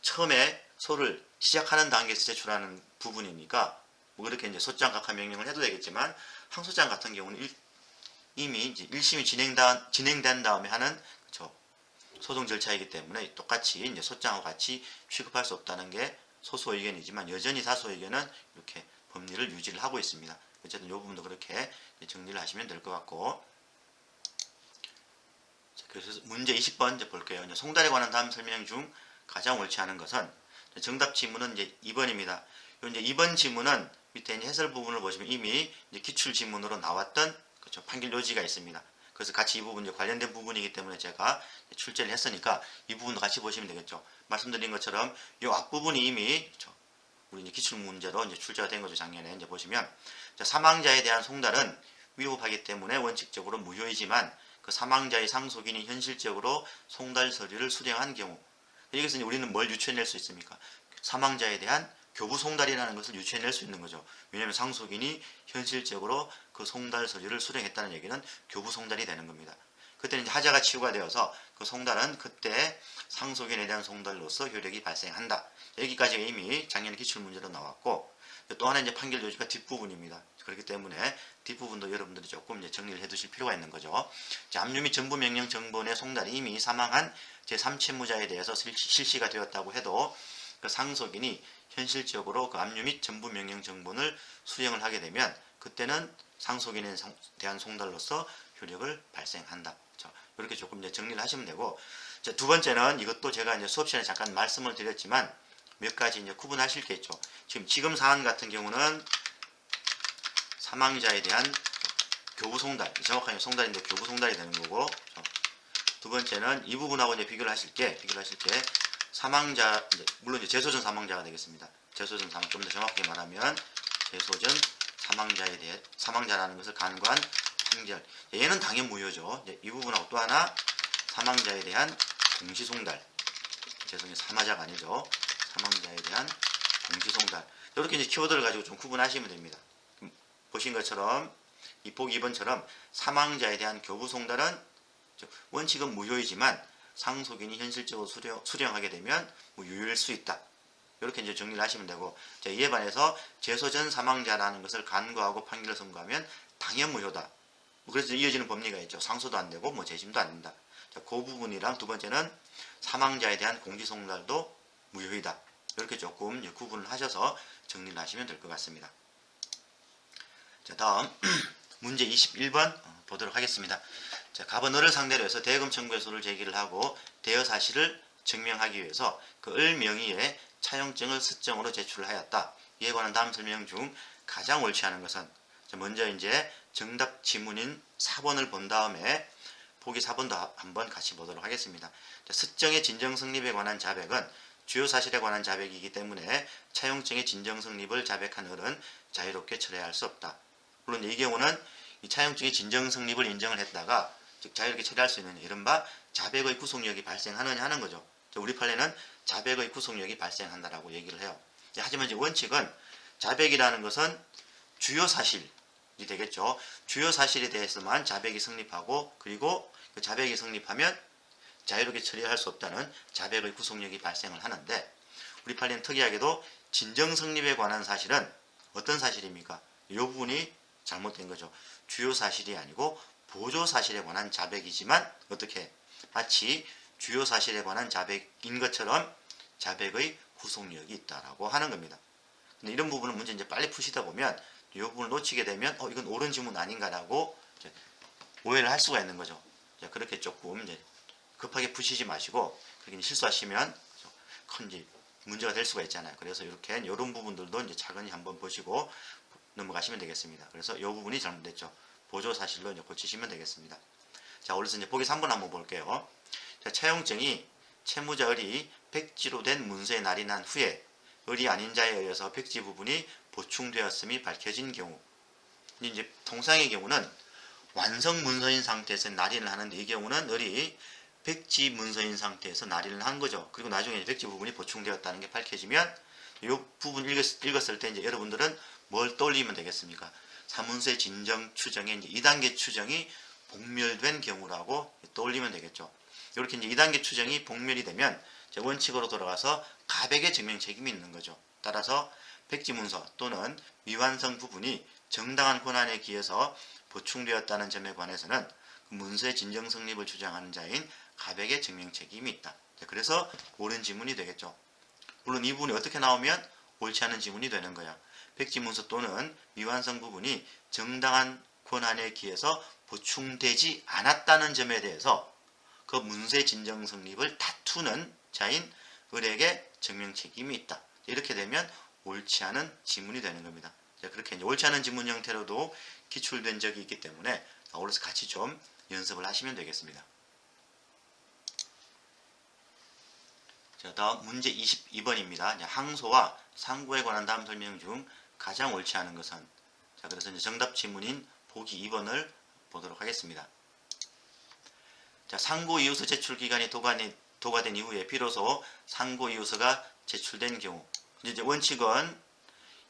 처음에 소를 시작하는 단계에서 제출하는 부분이니까 뭐 그렇게 이제 소장 각하 명령을 해도 되겠지만 항소장 같은 경우는 이미 이제 1심이 진행된 다음에 하는 소송 절차이기 때문에 똑같이 이제 소장하고 같이 취급할 수 없다는 게 소수 의견이지만 여전히 다수 의견은 이렇게 법리를 유지를 하고 있습니다. 어쨌든 이 부분도 그렇게 정리를 하시면 될 것 같고. 자, 그래서 문제 20번 이제 볼게요. 이제 송달에 관한 다음 설명 중 가장 옳지 않은 것은 정답 지문은 이제 2번입니다. 이제 2번 지문은 밑에 이제 해설 부분을 보시면 이미 이제 기출 지문으로 나왔던 그렇죠, 판결 요지가 있습니다. 그래서 같이 이 부분 이제 관련된 부분이기 때문에 제가 출제를 했으니까 이 부분도 같이 보시면 되겠죠. 말씀드린 것처럼 이 앞부분이 이미 그렇죠, 우리 이제 기출 문제로 이제 출제가 된 거죠. 작년에 이제 보시면 사망자에 대한 송달은 위법하기 때문에 원칙적으로 무효이지만 그 사망자의 상속인이 현실적으로 송달 서류를 수령한 경우 여기서 이제 우리는 뭘 유추해낼 수 있습니까? 사망자에 대한 교부 송달이라는 것을 유추해낼 수 있는 거죠. 왜냐하면 상속인이 현실적으로 그 송달 서류를 수령했다는 얘기는 교부 송달이 되는 겁니다. 그때는 이제 하자가 치유가 되어서 그 송달은 그때 상속인에 대한 송달로서 효력이 발생한다. 여기까지가 이미 작년 기출 문제로 나왔고 또 하나 이제 판결 요지가 뒷부분입니다. 그렇기 때문에 뒷부분도 여러분들이 조금 이제 정리를 해두실 필요가 있는 거죠. 압류 및 전부 명령 정본의 송달이 이미 사망한 제3채무자에 대해서 실시가 되었다고 해도 그 상속인이 현실적으로 그 압류 및 전부 명령 정본을 수령을 하게 되면 그때는 상속인에 대한 송달로서 효력을 발생한다. 이렇게 조금 이제 정리를 하시면 되고, 두 번째는 이것도 제가 이제 수업 시간에 잠깐 말씀을 드렸지만 몇 가지 이제 구분하실 게 있죠. 지금 사안 같은 경우는 사망자에 대한 교부 송달, 정확하게 송달인데 교부 송달이 되는 거고, 두 번째는 이 부분하고 이제 비교를 하실 게 사망자, 물론 이제 재소전 사망자가 되겠습니다. 재소전 사망, 좀 더 정확하게 말하면 재소전 사망자에 대해 사망자라는 것을 간과한 판결. 얘는 당연 무효죠. 이 부분하고 또 하나 사망자에 대한 공시송달. 죄송해요, 사마자가 아니죠. 사망자에 대한 공시송달. 이렇게 이제 키워드를 가지고 좀 구분하시면 됩니다. 보신 것처럼 이 보기 2번처럼 사망자에 대한 교부송달은 원칙은 무효이지만 상속인이 현실적으로 수령하게 되면 유효일 수 있다. 이렇게 이제 정리를 하시면 되고, 이에 반해서 재소전 사망자라는 것을 간과하고 판결을 선고하면 당연 무효다. 그래서 이어지는 법리가 있죠. 상소도 안 되고 재심도 안 된다. 그 부분이랑 두 번째는 사망자에 대한 공시송달도 무효이다. 이렇게 조금 구분을 하셔서 정리를 하시면 될 것 같습니다. 자, 다음 문제 21번 보도록 하겠습니다. 자, 갑은을을 상대로 해서 대금 청구해소를 제기를 하고 대여 사실을 증명하기 위해서 그 을 명의의 차용증을 서정으로 제출을 하였다. 이에 관한 다음 설명 중 가장 옳지 않은 것은, 먼저 이제 정답 지문인 4번을 본 다음에 보기 4번도 한번 같이 보도록 하겠습니다. 스정의 진정 성립에 관한 자백은 주요 사실에 관한 자백이기 때문에 차용증의 진정 성립을 자백한 을은 자유롭게 철회할 수 없다. 물론 이 경우는 이 차용증의 진정 성립을 인정을 했다가 즉 자유롭게 처리할 수 있는 이른바 자백의 구속력이 발생하느냐 하는 거죠. 우리 판례는 자백의 구속력이 발생한다라고 얘기를 해요. 하지만 이제 원칙은 자백이라는 것은 주요 사실이 되겠죠. 주요 사실에 대해서만 자백이 성립하고, 그리고 그 자백이 성립하면 자유롭게 처리할 수 없다는 자백의 구속력이 발생을 하는데, 우리 판례는 특이하게도 진정 성립에 관한 사실은 어떤 사실입니까? 이 부분이 잘못된 거죠. 주요 사실이 아니고 보조 사실에 관한 자백이지만 어떻게 마치 주요 사실에 관한 자백인 것처럼 자백의 구속력이 있다라고 하는 겁니다. 근데 이런 부분은 문제 이제 빨리 푸시다 보면 이 부분을 놓치게 되면 이건 옳은 지문 아닌가라고 이제 오해를 할 수가 있는 거죠. 그렇게 조금 이제 급하게 푸시지 마시고 그렇게 실수하시면 큰 이제 문제가 될 수가 있잖아요. 그래서 이렇게 이런 부분들도 이제 차근히 한번 보시고 넘어가시면 되겠습니다. 그래서 이 부분이 잘못됐죠. 보조 사실로 이제 고치시면 되겠습니다. 자, 그래서 이제 보기 3번 한번 볼게요. 자, 차용증이 채무자 을이 백지로 된 문서에 날인한 후에 을이 아닌 자에 의해서 백지 부분이 보충되었음이 밝혀진 경우, 이제 통상의 경우는 완성 문서인 상태에서 날인을 하는데, 이 경우는 을이 백지 문서인 상태에서 날인을 한 거죠. 그리고 나중에 백지 부분이 보충되었다는 게 밝혀지면 이 부분 읽었을 때 이제 여러분들은 뭘 떠올리면 되겠습니까? 사문서의 진정 추정의 이제 2단계 추정이 복멸된 경우라고 떠올리면 되겠죠. 이렇게 이제 2단계 추정이 복멸이 되면 원칙으로 돌아가서 가백의 증명 책임이 있는 거죠. 따라서 백지 문서 또는 미완성 부분이 정당한 권한에 기해서 보충되었다는 점에 관해서는 그 문서의 진정 성립을 주장하는 자인 가백의 증명 책임이 있다. 그래서 옳은 지문이 되겠죠. 물론 이 부분이 어떻게 나오면 옳지 않은 지문이 되는 거야. 백지 문서 또는 미완성 부분이 정당한 권한에 기해서 보충되지 않았다는 점에 대해서 그 문서의 진정 성립을 다투는 자인 을에게 증명 책임이 있다. 이렇게 되면 옳지 않은 지문이 되는 겁니다. 그렇게 이제 옳지 않은 지문 형태로도 기출된 적이 있기 때문에 어울러서 같이 좀 연습을 하시면 되겠습니다. 자, 다음 문제 22번입니다. 항소와 상고에 관한 다음 설명 중 가장 옳지 않은 것은, 자, 그래서 이제 정답 지문인 보기 2번을 보도록 하겠습니다. 자, 상고 이유서 제출 기간이 도과된 이후에 비로소 상고 이유서가 제출된 경우, 이제 원칙은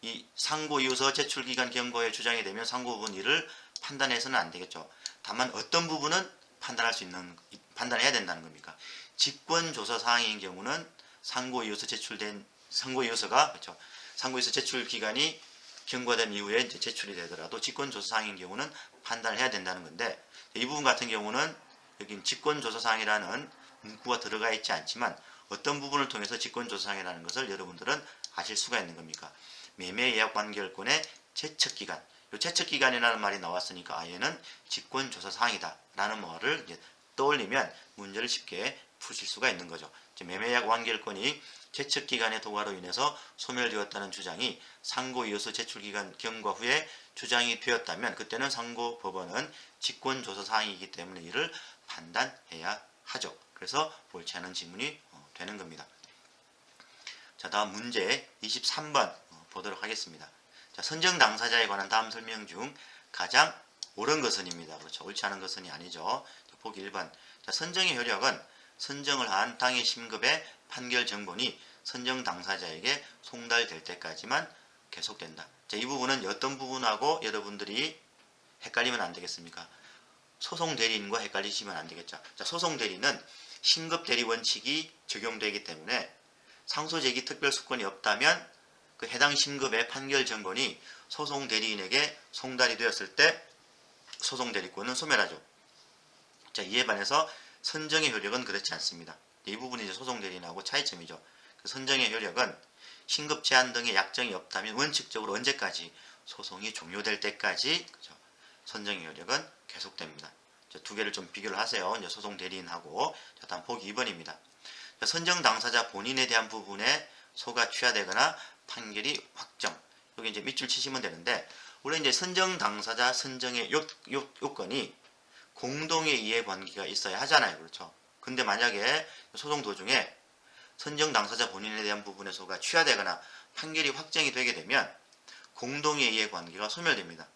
이 상고 이유서 제출 기간 경고에 주장이 되면 상고 부분 1을 판단해서는 안 되겠죠. 다만 어떤 부분은 판단해야 된다는 겁니까? 직권 조서 사항인 경우는 상고 이유서 그렇죠. 상고 이유서 제출 기간이 경과된 이후에 이제 제출이 되더라도 직권 조서 사항인 경우는 판단을 해야 된다는 건데, 이 부분 같은 경우는 여기 직권 조서 사항이라는 문구가 들어가 있지 않지만 어떤 부분을 통해서 직권 조서 사항이라는 것을 여러분들은 아실 수가 있는 겁니까? 매매 예약 관결권의 제척 기간. 이 제척 기간이라는 말이 나왔으니까 얘는 직권 조서 사항이다 라는 말을 이제 떠올리면 문제를 쉽게 푸실 수가 있는 거죠. 매매 예약 관결권이 제척 기간의 도과로 인해서 소멸되었다는 주장이 상고 이유서 제출 기간 경과 후에 주장이 되었다면 그때는 상고 법원은 직권 조서 사항이기 때문에 이를 판단해야 하죠. 그래서 옳지 않은 지문이 되는 겁니다. 자, 다음 문제 23번 보도록 하겠습니다. 자, 선정 당사자에 관한 다음 설명 중 가장 옳은 것은입니다. 그렇죠. 옳지 않은 것은이 아니죠. 보기 1번. 자, 선정의 효력은 선정을 한 당해 심급의 판결 정본이 선정 당사자에게 송달될 때까지만 계속된다. 자, 이 부분은 어떤 부분하고 여러분들이 헷갈리면 안 되겠습니까? 소송 대리인과 헷갈리시면 안 되겠죠. 자, 소송 대리는 심급 대리 원칙이 적용되기 때문에 상소 제기 특별 수권이 없다면 그 해당 심급의 판결 정본이 소송 대리인에게 송달이 되었을 때 소송 대리권은 소멸하죠. 자, 이에 반해서 선정의 효력은 그렇지 않습니다. 이 부분이 이제 소송 대리인하고 차이점이죠. 그 선정의 효력은 신급 제한 등의 약정이 없다면 원칙적으로 언제까지 소송이 종료될 때까지 그렇죠? 선정의 효력은 계속됩니다. 두 개를 좀 비교를 하세요. 이제 소송 대리인하고. 자, 다음 보기 2번입니다. 선정 당사자 본인에 대한 부분에 소가 취하되거나 판결이 확정. 여기 이제 밑줄 치시면 되는데, 원래 이제 선정 당사자 선정의 요건이 공동의 이해관계가 있어야 하잖아요. 그렇죠? 근데 만약에 소송 도중에 선정 당사자 본인에 대한 부분에서가 취하되거나 판결이 확정이 되게 되면 공동의 이해관계가 소멸됩니다.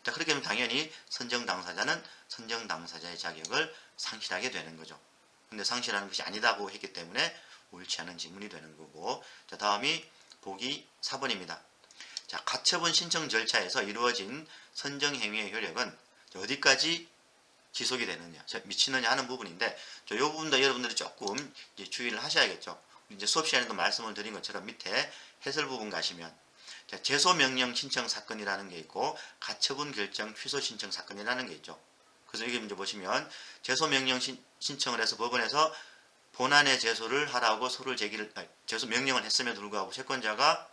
자, 그렇게 되면 당연히 선정 당사자는 선정 당사자의 자격을 상실하게 되는 거죠. 근데 상실하는 것이 아니다고 했기 때문에 옳지 않은 지문이 되는 거고, 자, 다음이 보기 4번입니다. 자, 가처분 신청 절차에서 이루어진 선정 행위의 효력은 어디까지 지속이 되느냐, 미치느냐 하는 부분인데, 이 부분도 여러분들이 조금 이제 주의를 하셔야겠죠. 이제 수업 시간에도 말씀을 드린 것처럼 밑에 해설 부분 가시면, 자, 제소명령 신청 사건이라는 게 있고 가처분 결정 취소 신청 사건이라는 게 있죠. 그래서 여기 이제 보시면 제소명령 신청을 해서 법원에서 본안의 제소를 하라고 제소 명령을 했음에도 불구하고 채권자가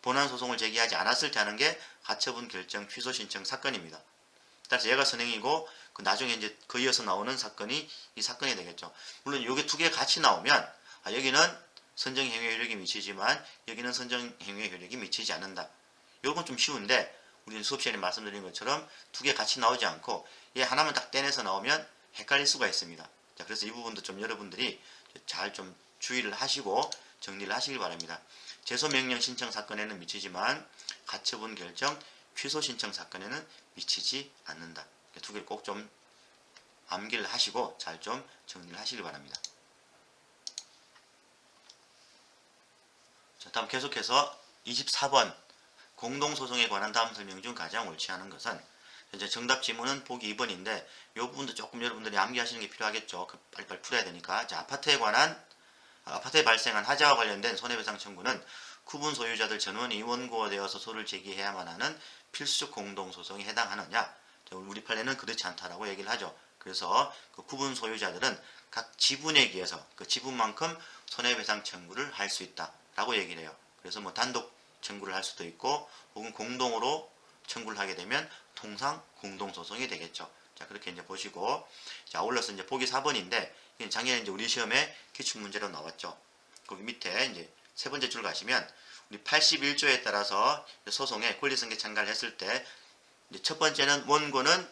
본안 소송을 제기하지 않았을 때 하는 게 가처분 결정 취소 신청 사건입니다. 따라서 얘가 선행이고 그 나중에 이제 그 이어서 나오는 사건이 이 사건이 되겠죠. 물론 이게 두 개 같이 나오면 여기는 선정행위의 효력이 미치지만 여기는 선정행위의 효력이 미치지 않는다. 이건 좀 쉬운데 우리는 수업 시간에 말씀드린 것처럼 두 개 같이 나오지 않고 얘 하나만 딱 떼내서 나오면 헷갈릴 수가 있습니다. 자, 그래서 이 부분도 좀 여러분들이 잘 좀 주의를 하시고 정리를 하시길 바랍니다. 제소명령 신청 사건에는 미치지만 가처분 결정 취소 신청 사건에는 미치지 않는다. 두 개를 꼭 좀 암기를 하시고 잘 좀 정리를 하시길 바랍니다. 자, 다음 계속해서 24번 공동소송에 관한 다음 설명 중 가장 옳지 않은 것은, 이제 정답 지문은 보기 2번인데 이 부분도 조금 여러분들이 암기하시는 게 필요하겠죠. 빨리빨리 풀어야 되니까. 자, 아파트에 발생한 하자와 관련된 손해배상 청구는 구분 소유자들 전원이 원고되어서 소를 제기해야만 하는 필수적 공동소송에 해당하느냐? 우리 판례는 그렇지 않다라고 얘기를 하죠. 그래서 그 구분 소유자들은 각 지분에 기해서 그 지분만큼 손해배상 청구를 할 수 있다라고 얘기를 해요. 그래서 뭐 단독 청구를 할 수도 있고 혹은 공동으로 청구를 하게 되면 통상 공동소송이 되겠죠. 자, 그렇게 이제 보시고, 자, 아울러서 이제 보기 4번인데 작년에 이제 우리 시험에 기출문제로 나왔죠. 거기 밑에 이제 세 번째 줄 가시면 우리 81조에 따라서 소송에 권리승계 참가를 했을 때 이제 첫 번째는 원고는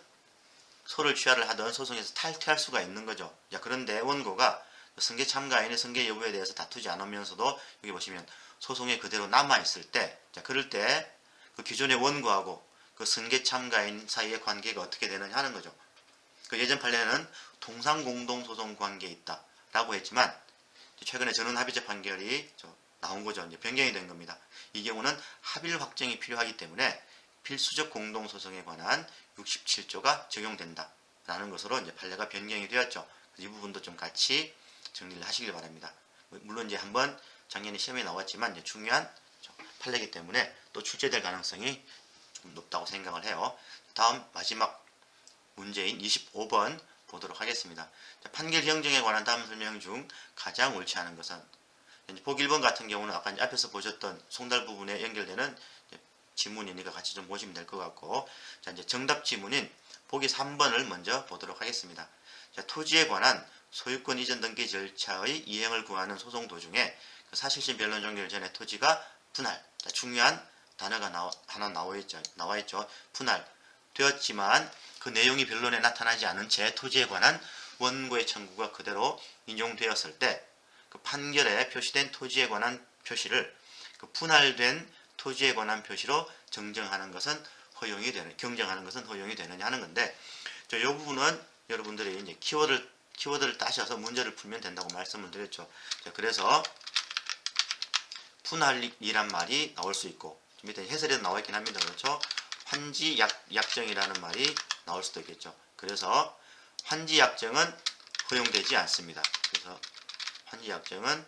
소를 취하를 하던 소송에서 탈퇴할 수가 있는 거죠. 자, 그런데 원고가 승계 참가인의 승계 여부에 대해서 다투지 않으면서도 여기 보시면 소송에 그대로 남아 있을 때, 자, 그럴 때 그 기존의 원고하고 그 승계 참가인 사이의 관계가 어떻게 되느냐 하는 거죠. 그 예전 판례는 통상 공동소송 관계에 있다라고 했지만 최근에 전원합의체 판결이 나온 거죠. 이제 변경이 된 겁니다. 이 경우는 합일 확정이 필요하기 때문에 필수적 공동소송에 관한 67조가 적용된다라는 것으로 이제 판례가 변경이 되었죠. 이 부분도 좀 같이 정리를 하시길 바랍니다. 물론 이제 한번 작년에 시험에 나왔지만 이제 중요한 판례이기 때문에 또 출제될 가능성이 좀 높다고 생각을 해요. 다음 마지막 문제인 25번 보도록 하겠습니다. 판결 형정에 관한 다음 설명 중 가장 옳지 않은 것은, 보기 1번 같은 경우는 아까 앞에서 보셨던 송달 부분에 연결되는 지문이니까 같이 좀 보시면 될 것 같고, 자, 이제 정답 지문인 보기 3번을 먼저 보도록 하겠습니다. 자, 토지에 관한 소유권 이전 등기 절차의 이행을 구하는 소송 도중에 그 사실심 변론 종결 전에 토지가 분할, 자, 중요한 단어가 하나 나와 있죠. 분할 되었지만 그 내용이 변론에 나타나지 않은 채 토지에 관한 원고의 청구가 그대로 인용되었을 때 그 판결에 표시된 토지에 관한 표시를 그 분할된 토지에 관한 표시로 경정하는 것은 허용이 되느냐 하는 건데, 이 부분은 여러분들이 이제 키워드를 따셔서 문제를 풀면 된다고 말씀을 드렸죠. 자, 그래서 분할이란 말이 나올 수 있고, 밑에 해설에도 나와 있긴 합니다. 그렇죠? 환지약정이라는 말이 나올 수도 있겠죠. 그래서 환지약정은 허용되지 않습니다. 그래서 환지약정은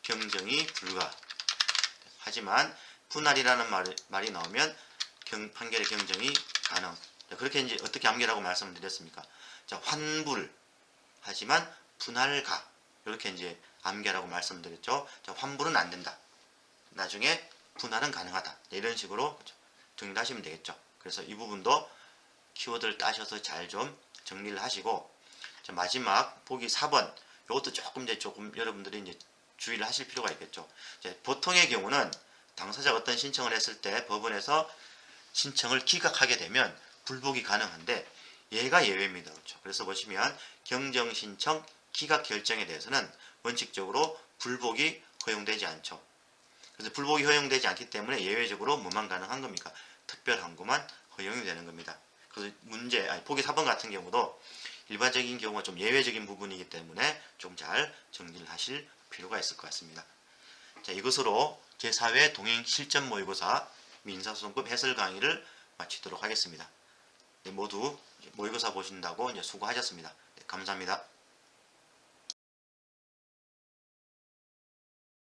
경정이 불가. 하지만 분할이라는 말이 나오면 판결의 경정이 가능. 자, 그렇게 이제 어떻게 암기라고 말씀을 드렸습니까? 자, 환불 하지만 분할가, 이렇게 이제 암기라고 말씀드렸죠. 자, 환불은 안 된다. 나중에 분할은 가능하다. 이런 식으로 정리를 하시면 되겠죠. 그래서 이 부분도 키워드를 따셔서 잘 좀 정리를 하시고, 자, 마지막 보기 4번, 이것도 조금 여러분들이 이제 주의를 하실 필요가 있겠죠. 이제 보통의 경우는 당사자가 어떤 신청을 했을 때 법원에서 신청을 기각하게 되면 불복이 가능한데 얘가 예외입니다. 그렇죠? 그래서 보시면 경정신청 기각 결정에 대해서는 원칙적으로 불복이 허용되지 않죠. 그래서 불복이 허용되지 않기 때문에 예외적으로 뭐만 가능한 겁니까? 특별항고만 허용이 되는 겁니다. 그래서 보기 4번 같은 경우도 일반적인 경우가 좀 예외적인 부분이기 때문에 좀 잘 정리를 하실 필요가 있을 것 같습니다. 자, 이것으로 제4회 동행 실전 모의고사 민사소송법 해설 강의를 마치도록 하겠습니다. 네, 모두 모의고사 보신다고 수고하셨습니다. 네, 감사합니다.